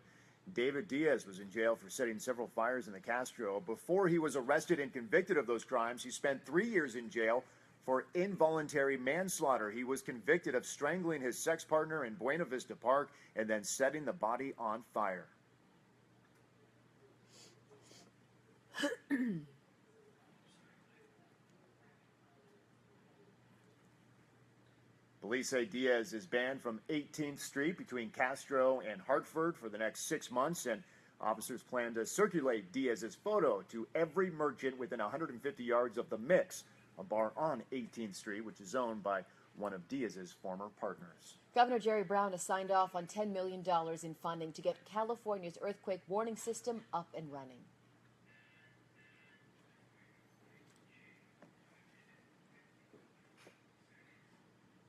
[SPEAKER 8] David Diaz was in jail for setting several fires in the Castro. Before he was arrested and convicted of those crimes, he spent 3 years in jail for involuntary manslaughter. He was convicted of strangling his sex partner in Buena Vista Park and then setting the body on fire. Police say Diaz is banned from 18th Street between Castro and Hartford for the next 6 months, and officers plan to circulate Diaz's photo to every merchant within 150 yards of The Mix, a bar on 18th Street, which is owned by one of Diaz's former partners.
[SPEAKER 6] Governor Jerry Brown has signed off on $10 million in funding to get California's earthquake warning system up and running.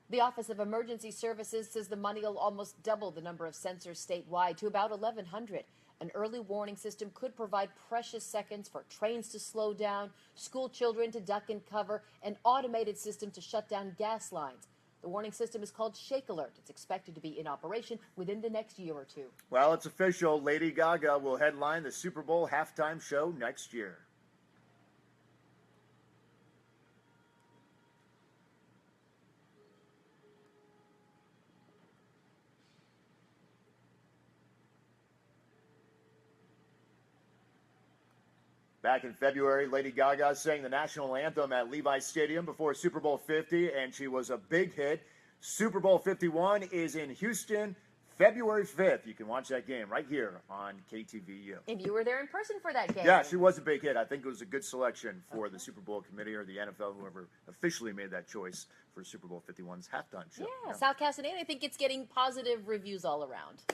[SPEAKER 6] The Office of Emergency Services says the money will almost double the number of sensors statewide to about 1,100. An early warning system could provide precious seconds for trains to slow down, school children to duck and cover, an automated system to shut down gas lines. The warning system is called Shake Alert. It's expected to be in operation within the next year or two.
[SPEAKER 8] Well, it's official. Lady Gaga will headline the Super Bowl halftime show next year. Back in February, Lady Gaga sang the national anthem at Levi's Stadium before Super Bowl 50, and she was a big hit. Super Bowl 51 is in Houston, February 5th. You can watch that game right here on KTVU.
[SPEAKER 6] And you were there in person for that game.
[SPEAKER 8] Yeah, she was a big hit. I think it was a good selection for the Super Bowl committee or the NFL, whoever officially made that choice for Super Bowl 51's halftime show.
[SPEAKER 6] Yeah, Sal Castaneda, I think it's getting positive reviews all around.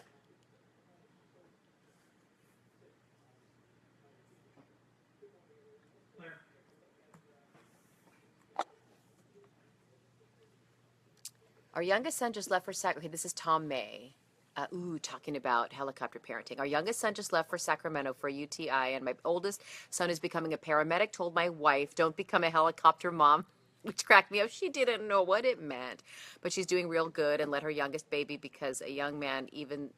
[SPEAKER 7] Our youngest son just left for SAC. Okay, this is Tom May. Talking about helicopter parenting. Our youngest son just left for Sacramento for a UTI, and my oldest son is becoming a paramedic. Told my wife, don't become a helicopter mom, which cracked me up. She didn't know what it meant, but she's doing real good and let her youngest baby because a young man even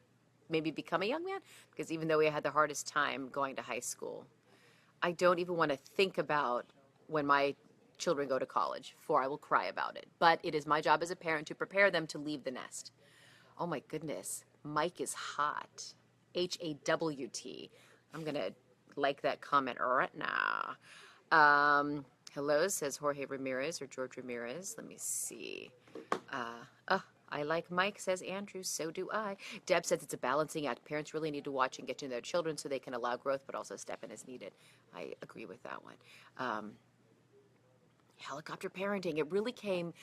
[SPEAKER 7] maybe become a young man because even though he had the hardest time going to high school. I don't even want to think about when my children go to college, for I will cry about it. But it is my job as a parent to prepare them to leave the nest. Oh my goodness, Mike is hot. HAWT. I'm going to like that comment right now. Hello, says Jorge Ramirez or George Ramirez. Let me see. I like Mike, says Andrew. So do I. Deb says it's a balancing act. Parents really need to watch and get to know their children so they can allow growth, but also step in as needed. I agree with that one. Helicopter parenting. It really came.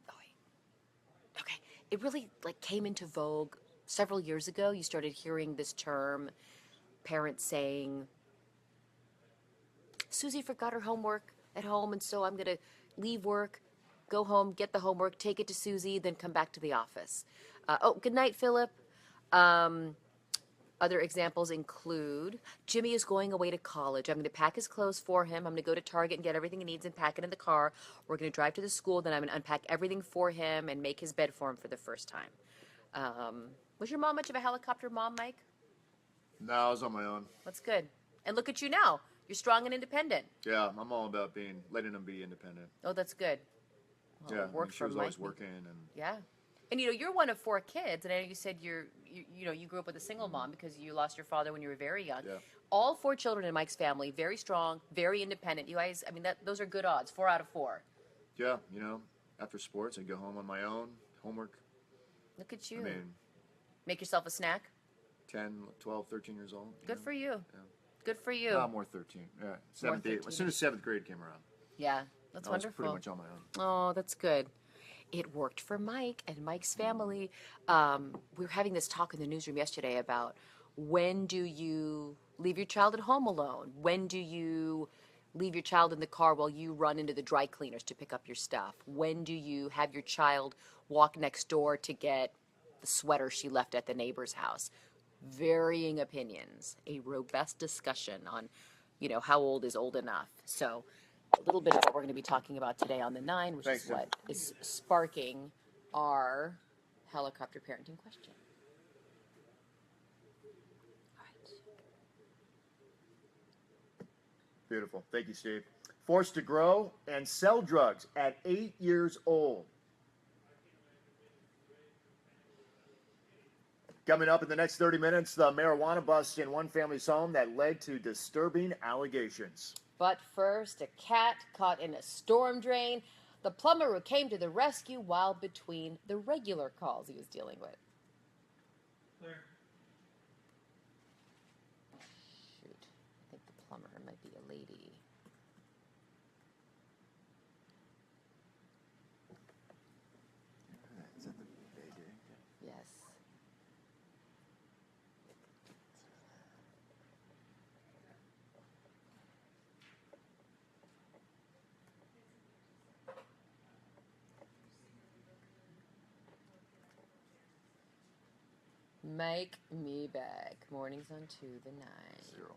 [SPEAKER 7] Oh, wait. Okay. It really came into vogue several years ago. You started hearing this term, parents saying, Susie forgot her homework at home, and so I'm going to leave work, go home, get the homework, take it to Susie, then come back to the office. Good night, Philip. Other examples include, Jimmy is going away to college. I'm going to pack his clothes for him. I'm going to go to Target and get everything he needs and pack it in the car. We're going to drive to the school. Then I'm going to unpack everything for him and make his bed for him for the first time. Was your mom much of a helicopter mom, Mike?
[SPEAKER 8] No, I was on my own.
[SPEAKER 7] That's good. And look at you now. You're strong and independent.
[SPEAKER 8] Yeah, I'm all about letting them be independent.
[SPEAKER 7] Oh, that's good. Well,
[SPEAKER 8] Yeah,
[SPEAKER 7] worked
[SPEAKER 8] she
[SPEAKER 7] for
[SPEAKER 8] was always
[SPEAKER 7] Mike.
[SPEAKER 8] working, and
[SPEAKER 7] Yeah. And you're one of 4 kids, and I know you said you grew up with a single mom because you lost your father when you were very young.
[SPEAKER 8] Yeah.
[SPEAKER 7] All 4 children in Mike's family, very strong, very independent. You guys, I mean, those are good odds. 4 out of 4.
[SPEAKER 8] yeah, after sports, I'd go home on my own, homework.
[SPEAKER 7] Look at you.
[SPEAKER 8] I mean,
[SPEAKER 7] Make yourself a snack.
[SPEAKER 8] 10, 12, 13 years old.
[SPEAKER 7] Good for you.
[SPEAKER 8] Yeah.
[SPEAKER 7] Good for you.
[SPEAKER 8] No, more 13. Yeah, 7th, 8th.
[SPEAKER 7] 13.
[SPEAKER 8] As soon as 7th grade came around,
[SPEAKER 7] Yeah, that's
[SPEAKER 8] I was
[SPEAKER 7] wonderful.
[SPEAKER 8] pretty much on my own.
[SPEAKER 7] Oh, that's good. It worked for Mike and Mike's family. We were having this talk in the newsroom yesterday about when do you leave your child at home alone? When do you leave your child in the car while you run into the dry cleaners to pick up your stuff? When do you have your child walk next door to get the sweater she left at the neighbor's house? Varying opinions, a robust discussion on, how old is old enough. So a little bit of what we're going to be talking about today on the 9, which
[SPEAKER 8] Thanks,
[SPEAKER 7] is
[SPEAKER 8] Tim.
[SPEAKER 7] what is sparking our helicopter parenting question. All right.
[SPEAKER 8] Beautiful. Thank you, Steve. Forced to grow and sell drugs at 8 years old. Coming up in the next 30 minutes, the marijuana bust in one family's home that led to disturbing allegations.
[SPEAKER 7] But first, a cat caught in a storm drain. The plumber who came to the rescue while between the regular calls he was dealing with.
[SPEAKER 2] Clear.
[SPEAKER 7] Shoot, I think the plumber might be a lady.
[SPEAKER 8] Is that the baby?
[SPEAKER 7] Yes. Make me back. Mornings on 2 the 9.
[SPEAKER 8] 0.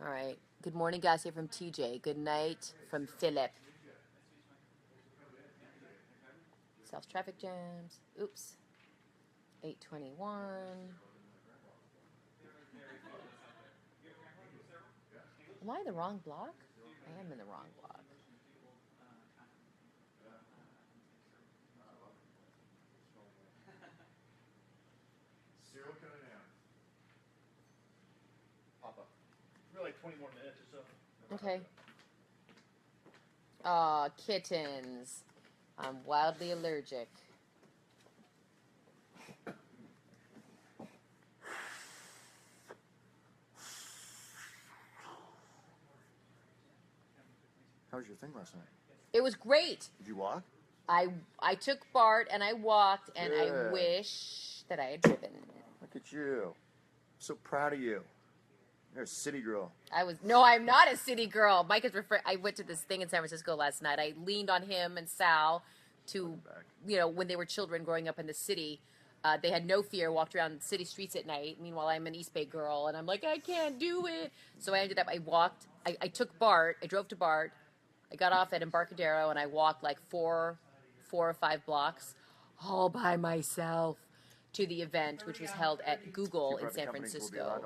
[SPEAKER 7] All right. Good morning, Gasia from TJ. Good night from Philip. South traffic jams. Oops. 821. Am I in the wrong block? I am in the wrong block.
[SPEAKER 8] Cyril coming down. Papa.
[SPEAKER 2] Really, 20 more minutes or so.
[SPEAKER 7] Okay. Aw, kittens. I'm wildly allergic.
[SPEAKER 8] How was your thing last night?
[SPEAKER 7] It was great.
[SPEAKER 8] Did you walk?
[SPEAKER 7] I took Bart and I walked and I
[SPEAKER 8] Good.
[SPEAKER 7] wish that I had driven.
[SPEAKER 8] Look at you. I'm so proud of you. You're a city girl.
[SPEAKER 7] No, I'm not a city girl. Mike is referring. I went to this thing in San Francisco last night. I leaned on him and Sal to, when they were children growing up in the city. They had no fear, walked around city streets at night. Meanwhile, I'm an East Bay girl, and I'm like, I can't do it. So I took BART. I drove to BART. I got off at Embarcadero, and I walked like four or five blocks all by myself to the event, which was held at Google in San Francisco.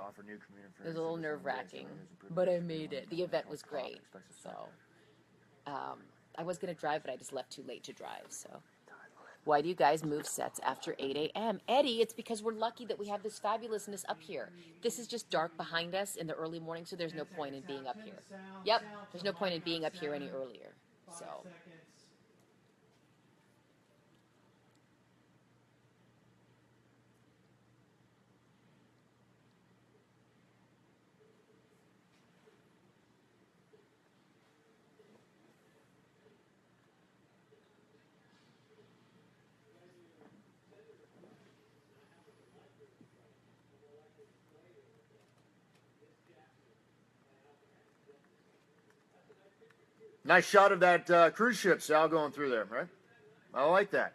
[SPEAKER 7] It was a little nerve-wracking, but I made it. The event was great. So I was going to drive, but I just left too late to drive. So why do you guys move sets after 8 a.m.? Eddie, it's because we're lucky that we have this fabulousness up here. This is just dark behind us in the early morning, so there's no point in being up here. Yep, there's no point in being up here any earlier. So.
[SPEAKER 8] Nice shot of that cruise ship, Sal, going through there, right? I like that.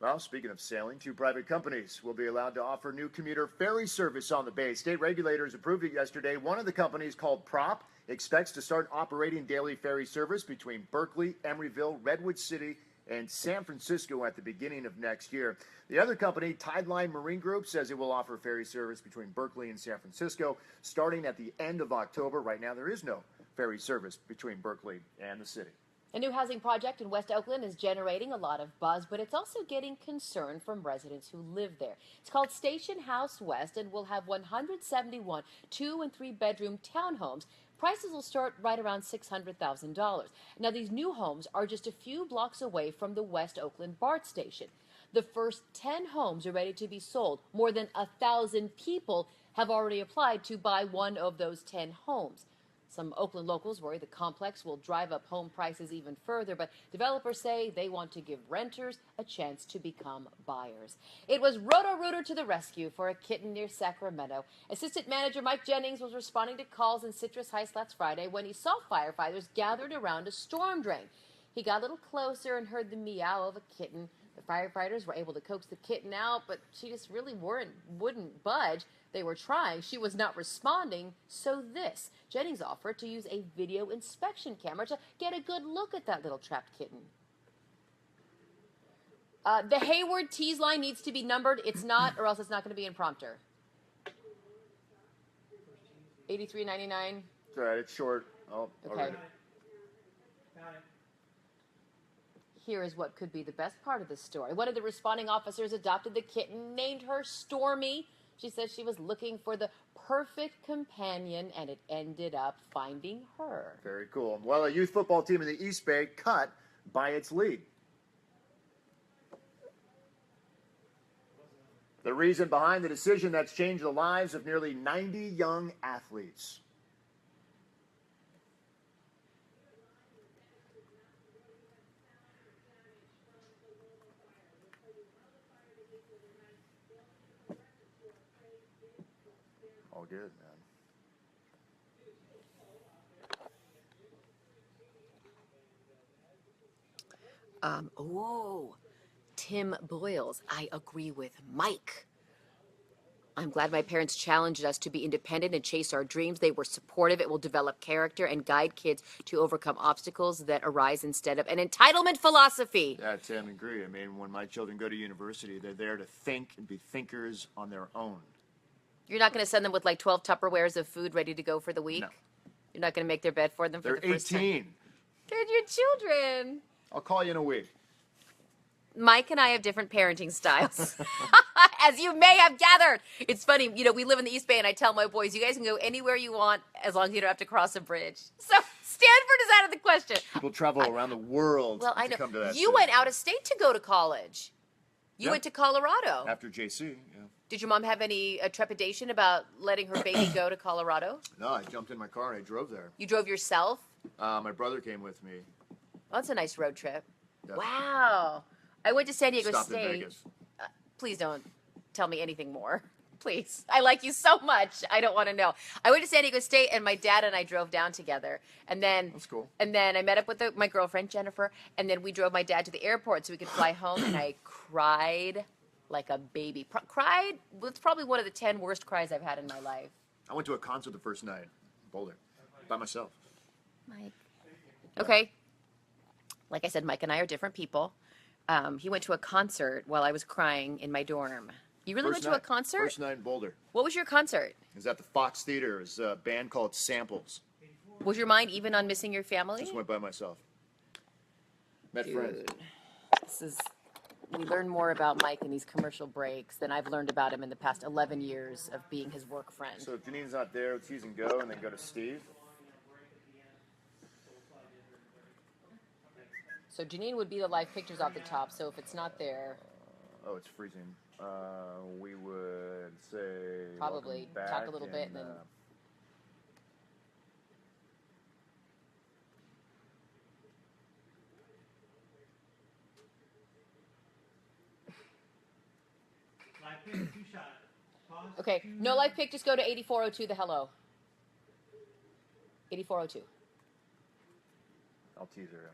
[SPEAKER 8] Well, speaking of sailing, 2 private companies will be allowed to offer new commuter ferry service on the bay. State regulators approved it yesterday. One of the companies, called Prop, expects to start operating daily ferry service between Berkeley, Emeryville, Redwood City, and San Francisco at the beginning of next year. The other company, Tideline Marine Group, says it will offer ferry service between Berkeley and San Francisco starting at the end of October. Right now, there is no ferry service between Berkeley and the city.
[SPEAKER 6] A new housing project in West Oakland is generating a lot of buzz, but it's also getting concern from residents who live there. It's called Station House West and will have 171 2- and 3-bedroom townhomes. Prices will start right around $600,000. Now, these new homes are just a few blocks away from the West Oakland BART station. The first 10 homes are ready to be sold. More than 1,000 people have already applied to buy one of those 10 homes. Some Oakland locals worry the complex will drive up home prices even further, but developers say they want to give renters a chance to become buyers. It was Roto-Rooter to the rescue for a kitten near Sacramento. Assistant Manager Mike Jennings was responding to calls in Citrus Heights last Friday when he saw firefighters gathered around a storm drain. He got a little closer and heard the meow of a kitten. The firefighters were able to coax the kitten out, but she just really wouldn't budge. They were trying. She was not responding. So Jennings offered to use a video inspection camera to get a good look at that little trapped kitten. The Hayward tease line needs to be numbered. It's not, or else it's not going to be in prompter. $83.99.
[SPEAKER 8] That's all right. It's short. Oh,
[SPEAKER 6] okay.
[SPEAKER 8] Got it.
[SPEAKER 6] Here is what could be the best part of the story. One of the responding officers adopted the kitten, named her Stormy. She says she was looking for the perfect companion, and it ended up finding her.
[SPEAKER 8] Very cool. Well, a youth football team in the East Bay cut by its league. The reason behind the decision that's changed the lives of nearly 90 young athletes. All good, man.
[SPEAKER 7] Tim Boyles, I agree with Mike. I'm glad my parents challenged us to be independent and chase our dreams. They were supportive. It will develop character and guide kids to overcome obstacles that arise instead of an entitlement philosophy.
[SPEAKER 8] Yeah, Tim, agree. I mean, when my children go to university, they're there to think and be thinkers on their own.
[SPEAKER 7] You're not going to send them with like 12 Tupperwares of food ready to go for the week?
[SPEAKER 8] No.
[SPEAKER 7] You're not going to make their bed for them for
[SPEAKER 8] They're
[SPEAKER 7] the first
[SPEAKER 8] 18.
[SPEAKER 7] time? They're your children.
[SPEAKER 8] I'll call you in a week.
[SPEAKER 7] Mike and I have different parenting styles, as you may have gathered. It's funny, we live in the East Bay, and I tell my boys, you guys can go anywhere you want as long as you don't have to cross a bridge. So Stanford is out of the question.
[SPEAKER 8] People travel around the world
[SPEAKER 7] I know.
[SPEAKER 8] to come to that
[SPEAKER 7] You
[SPEAKER 8] city.
[SPEAKER 7] went out of state to go to college. You went to Colorado.
[SPEAKER 8] After JC, yeah.
[SPEAKER 7] Did your mom have any trepidation about letting her baby go to Colorado?
[SPEAKER 8] No, I jumped in my car and I drove there.
[SPEAKER 7] You drove yourself?
[SPEAKER 8] My brother came with me.
[SPEAKER 7] Oh, that's a nice road trip.
[SPEAKER 8] Yeah.
[SPEAKER 7] Wow. I went to San Diego
[SPEAKER 8] Stopped in
[SPEAKER 7] State.
[SPEAKER 8] Vegas.
[SPEAKER 7] Please don't tell me anything more. Please. I like you so much. I don't want to know. I went to San Diego State, and my dad and I drove down together. And then
[SPEAKER 8] That's cool.
[SPEAKER 7] And then I met up with my girlfriend, Jennifer, and then we drove my dad to the airport so we could fly home, and I cried like a baby. Cried. It's probably one of the 10 worst cries I've had in my life.
[SPEAKER 8] I went to a concert the first night, Boulder, by myself.
[SPEAKER 7] Mike. Okay. Like I said, Mike and I are different people. He went to a concert while I was crying in my dorm. You really went to a concert?
[SPEAKER 8] First night in Boulder.
[SPEAKER 7] What was your concert?
[SPEAKER 8] It was at the Fox Theater. It was a band called Samples.
[SPEAKER 7] Was your mind even on missing your family?
[SPEAKER 8] Just went by myself. Met friends.
[SPEAKER 7] We learn more about Mike in these commercial breaks than I've learned about him in the past 11 years of being his work friend.
[SPEAKER 8] So if Janine's not there, it's use and go, and then go to Steve.
[SPEAKER 7] So Janine would be the live pictures off the top, so if it's not there...
[SPEAKER 8] Oh, it's freezing. We would say...
[SPEAKER 7] Probably
[SPEAKER 8] welcome
[SPEAKER 7] talk
[SPEAKER 8] back
[SPEAKER 7] a little bit and then...
[SPEAKER 2] Live pick, 2 shot. Pause.
[SPEAKER 7] Okay, no live pic, just go to 8402, the hello. 8402.
[SPEAKER 8] I'll tease her.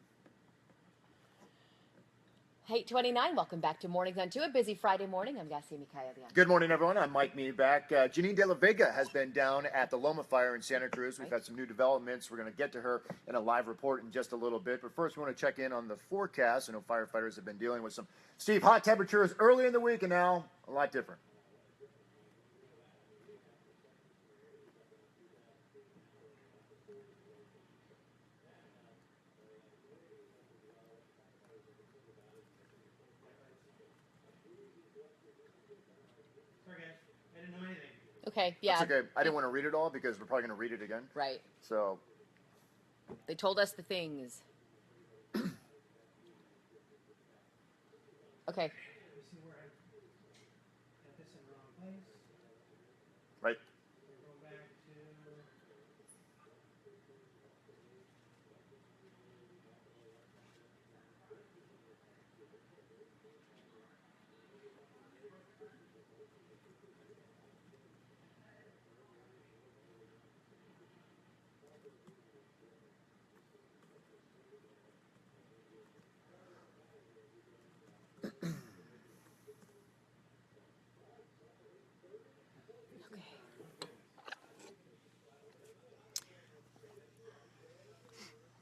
[SPEAKER 7] 8:29, welcome back to Mornings on 2, a busy Friday morning. I'm Gasia Mikaelian.
[SPEAKER 8] Good morning, everyone. I'm Mike Me back. Janine De La Vega has been down at the Loma Fire in Santa Cruz. We've had some new developments. We're going to get to her in a live report in just a little bit. But first, we want to check in on the forecast. I know firefighters have been dealing with some, Steve, hot temperatures early in the week and now a lot different.
[SPEAKER 2] Sorry, guys. I didn't know anything.
[SPEAKER 7] Okay, yeah.
[SPEAKER 8] That's okay. I didn't want to read it all because we're probably going to read it again.
[SPEAKER 7] Right.
[SPEAKER 8] So,
[SPEAKER 7] They told us the things. Okay.
[SPEAKER 2] Let me see where I got this in the wrong place.
[SPEAKER 8] right.
[SPEAKER 2] We'll go back to...
[SPEAKER 7] Okay.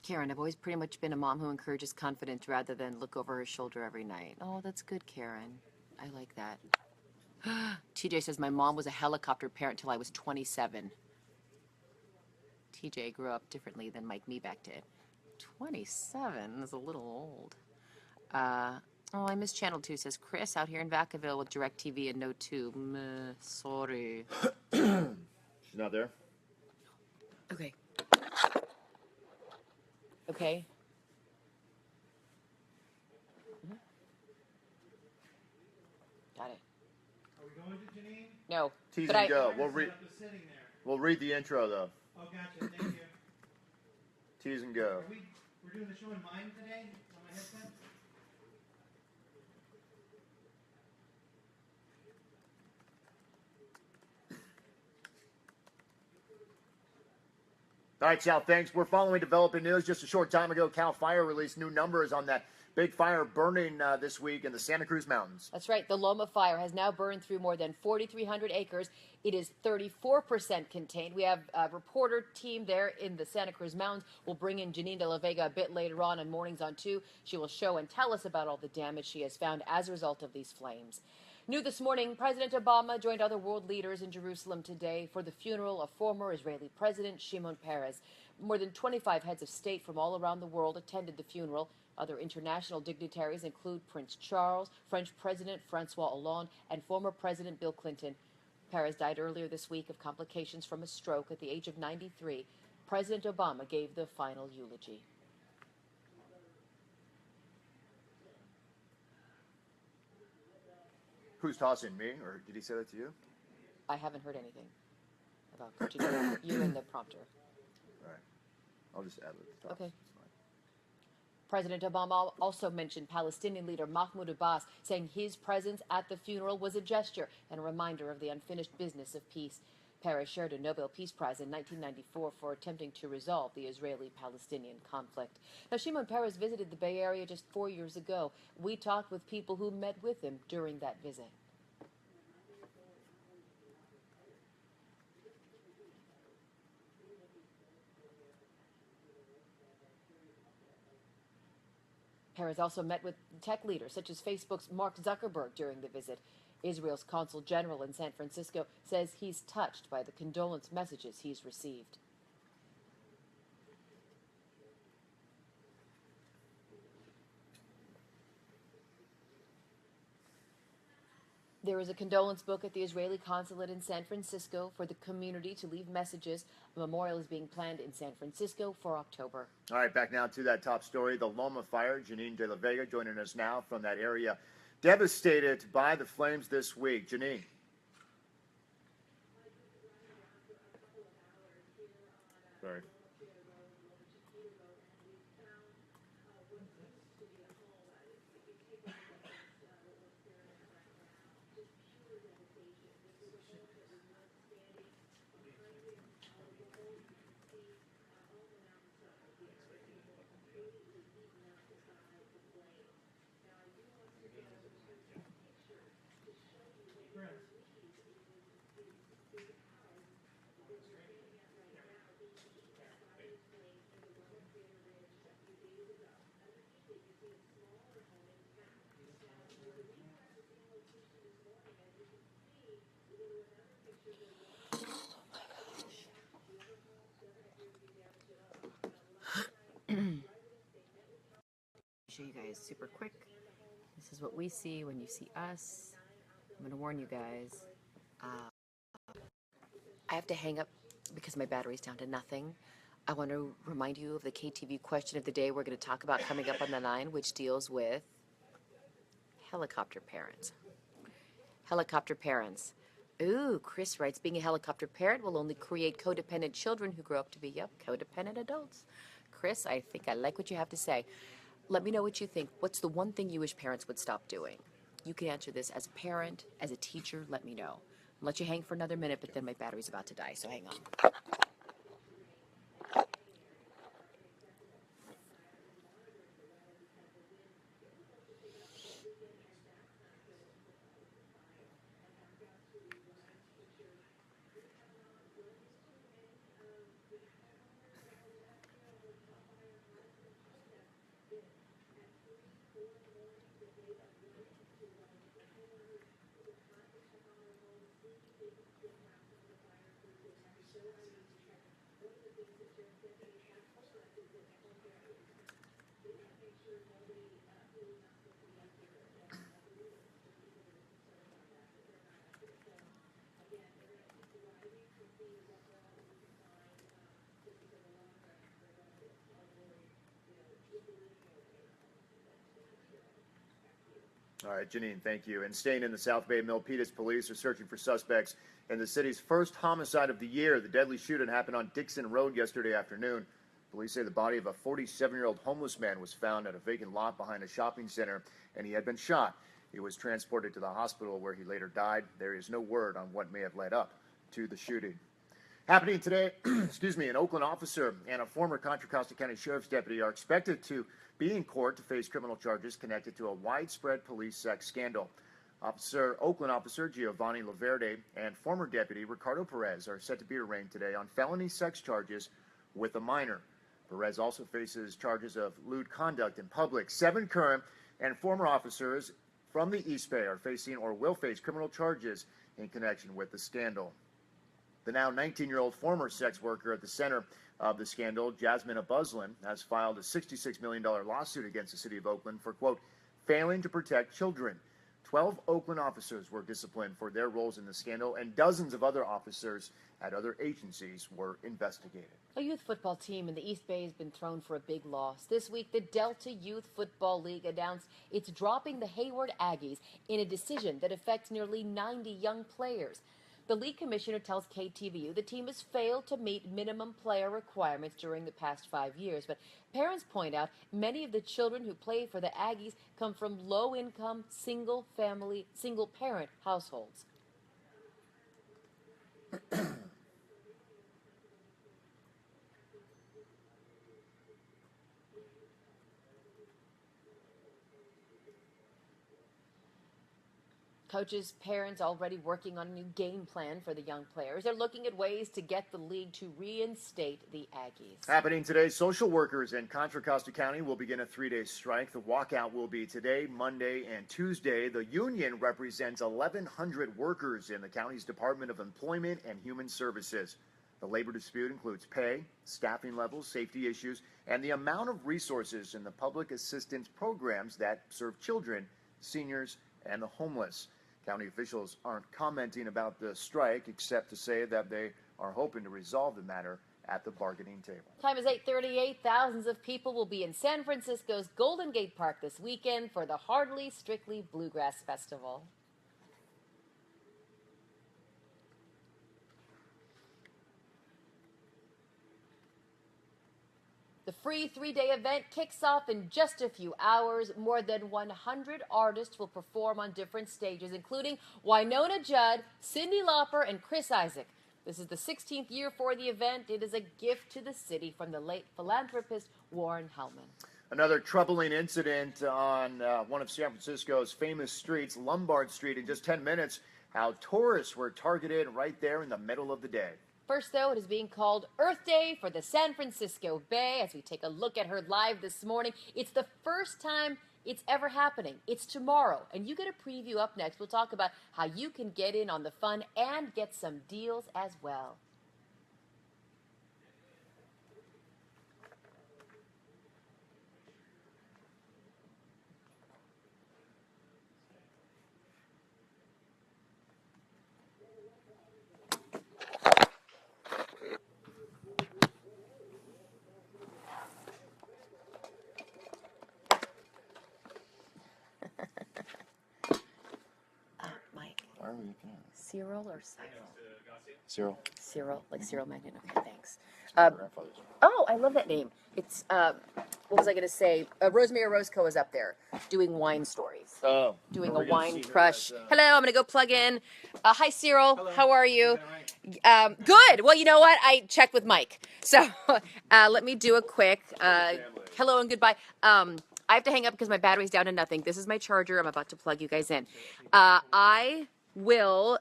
[SPEAKER 7] Karen, I've always pretty much been a mom who encourages confidence rather than look over her shoulder every night. Oh, that's good, Karen. I like that. TJ says, my mom was a helicopter parent till I was 27. TJ grew up differently than Mike Meback did. 27 is a little old. I miss Channel 2, says Chris, out here in Vacaville with DirecTV and no tube. Sorry.
[SPEAKER 8] She's not there.
[SPEAKER 7] Okay. Okay. Got it.
[SPEAKER 2] Are we going to Janine?
[SPEAKER 7] No.
[SPEAKER 8] Tease
[SPEAKER 7] But
[SPEAKER 8] and
[SPEAKER 7] I-
[SPEAKER 8] go.
[SPEAKER 2] Set up the sitting there.
[SPEAKER 8] We'll read the intro though.
[SPEAKER 2] Oh, gotcha. Thank you.
[SPEAKER 8] Tease and go.
[SPEAKER 2] We're doing the show in mime today on my headset?
[SPEAKER 8] All right, Sal, thanks. We're following developing news. Just a short time ago, CAL FIRE released new numbers on that big fire burning this week in the Santa Cruz Mountains.
[SPEAKER 7] That's right. The Loma fire has now burned through more than 4,300 acres. It is 34% contained. We have a reporter team there in the Santa Cruz Mountains. We'll bring in Janine De La Vega a bit later on Mornings on 2. She will show and tell us about all the damage she has found as a result of these flames. New this morning, President Obama joined other world leaders in Jerusalem today for the funeral of former Israeli President Shimon Peres. More than 25 heads of state from all around the world attended the funeral. Other international dignitaries include Prince Charles, French President Francois Hollande, and former President Bill Clinton. Peres died earlier this week of complications from a stroke at the age of 93. President Obama gave the final eulogy.
[SPEAKER 8] Who's tossing, me, or did he say that to you?
[SPEAKER 7] I haven't heard anything about Janine. You and the prompter.
[SPEAKER 8] All right. I'll just add it at the top.
[SPEAKER 7] Okay.
[SPEAKER 8] It's fine.
[SPEAKER 6] President Obama also mentioned Palestinian leader Mahmoud Abbas, saying his presence at the funeral was a gesture and a reminder of the unfinished business of peace. Peres shared a Nobel Peace Prize in 1994 for attempting to resolve the Israeli-Palestinian conflict. Now, Shimon Peres visited the Bay Area just 4 years ago. We talked with people who met with him during that visit. Peres also met with tech leaders such as Facebook's Mark Zuckerberg during the visit. Israel's consul general in San Francisco says he's touched by the condolence messages he's received. There is a condolence book at the Israeli consulate in San Francisco for the community to leave messages. A memorial is being planned in San Francisco for October.
[SPEAKER 8] All right, back now to that top story, the Loma fire. Janine De La Vega joining us now from that area, devastated by the flames this week. Janine. Sorry.
[SPEAKER 1] Show you guys super quick. This is what we see when you see us. I'm going to warn you guys. I have to hang up because my battery's down to nothing. I want to remind you of the KTVU question of the day we're going to talk about coming up on the 9, which deals with helicopter parents. Helicopter parents. Ooh, Chris writes, being a helicopter parent will only create codependent children who grow up to be, codependent adults. Chris, I think I like what you have to say. Let me know what you think. What's the one thing you wish parents would stop doing? You can answer this as a parent, as a teacher. Let me know. I'll let you hang for another minute, but then my battery's about to die, so hang on.
[SPEAKER 8] All right, Janine, thank you. And staying in the South Bay, Milpitas police are searching for suspects in the city's first homicide of the year. The deadly shooting happened on Dixon Road yesterday afternoon. Police say the body of a 47-year-old homeless man was found at a vacant lot behind a shopping center, and he had been shot. He was transported to the hospital where he later died. There is no word on what may have led up to the shooting. Happening today, an Oakland officer and a former Contra Costa County Sheriff's deputy are expected to be in court to face criminal charges connected to a widespread police sex scandal. Oakland officer Giovanni Laverde and former deputy Ricardo Perez are set to be arraigned today on felony sex charges with a minor. Perez also faces charges of lewd conduct in public. 7 current and former officers from the East Bay are facing or will face criminal charges in connection with the scandal. The now 19-year-old former sex worker at the center of the scandal, Jasmine Abuslin, has filed a $66 million lawsuit against the city of Oakland for, quote, failing to protect children. 12 Oakland officers were disciplined for their roles in the scandal, and dozens of other officers at other agencies were investigated.
[SPEAKER 6] A youth football team in the East Bay has been thrown for a big loss. This week, the Delta Youth Football League announced it's dropping the Hayward Aggies in a decision that affects nearly 90 young players. The league commissioner tells KTVU the team has failed to meet minimum player requirements during the past 5 years. But parents point out many of the children who play for the Aggies come from low-income, single-family, single-parent households. Coaches, parents already working on a new game plan for the young players. They're looking at ways to get the league to reinstate the Aggies.
[SPEAKER 8] Happening today, social workers in Contra Costa County will begin a 3-day strike. The walkout will be today, Monday, and Tuesday. The union represents 1,100 workers in the county's Department of Employment and Human Services. The labor dispute includes pay, staffing levels, safety issues, and the amount of resources in the public assistance programs that serve children, seniors, and the homeless. County officials aren't commenting about the strike except to say that they are hoping to resolve the matter at the bargaining table.
[SPEAKER 6] Time is 8:38. Thousands of people will be in San Francisco's Golden Gate Park this weekend for the Hardly Strictly Bluegrass Festival. The free 3-day event kicks off in just a few hours. More than 100 artists will perform on different stages, including Winona Judd, Cyndi Lauper, and Chris Isaak. This is the 16th year for the event. It is a gift to the city from the late philanthropist Warren Hellman.
[SPEAKER 8] Another troubling incident on one of San Francisco's famous streets, Lombard Street, in just 10 minutes. How tourists were targeted right there in the middle of the day.
[SPEAKER 6] First, though, it is being called Earth Day for the San Francisco Bay. As we take a look at her live this morning, it's the first time it's ever happening. It's tomorrow, and you get a preview up next. We'll talk about how you can get in on the fun and get some deals as well. Mike.
[SPEAKER 8] Why are we
[SPEAKER 6] Cyril or Cyril?
[SPEAKER 8] Cyril.
[SPEAKER 6] Cyril, like Cyril Magnet. Okay, thanks.
[SPEAKER 8] Grandfather's.
[SPEAKER 6] Oh, I love that name. It's, what was I going to say? Rosemary Roscoe is up there doing wine stories.
[SPEAKER 8] Oh.
[SPEAKER 6] Doing
[SPEAKER 8] We're
[SPEAKER 6] a
[SPEAKER 8] gonna
[SPEAKER 6] wine
[SPEAKER 8] see her
[SPEAKER 6] crush.
[SPEAKER 8] at,
[SPEAKER 6] Hello, I'm going to go plug in. Hi, Cyril.
[SPEAKER 2] Hello.
[SPEAKER 6] How are you?
[SPEAKER 2] Is that right?
[SPEAKER 6] Good. Well, you know what? I checked with Mike. So let me do a quick hello and goodbye. I have to hang up because my battery's down to nothing. This is my charger. I'm about to plug you guys in. I will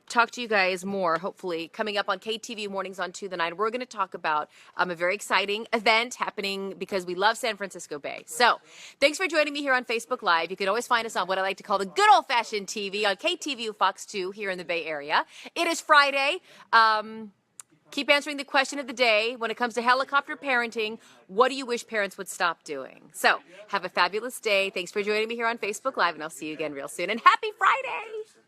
[SPEAKER 6] talk to you guys more, hopefully, coming up on KTVU Mornings on 2 the 9. We're going to talk about a very exciting event happening because we love San Francisco Bay. So thanks for joining me here on Facebook Live. You can always find us on what I like to call the good old-fashioned TV on KTVU Fox 2 here in the Bay Area. It is Friday. Keep answering the question of the day. When it comes to helicopter parenting, what do you wish parents would stop doing? So have a fabulous day. Thanks for joining me here on Facebook Live, and I'll see you again real soon. And happy Friday!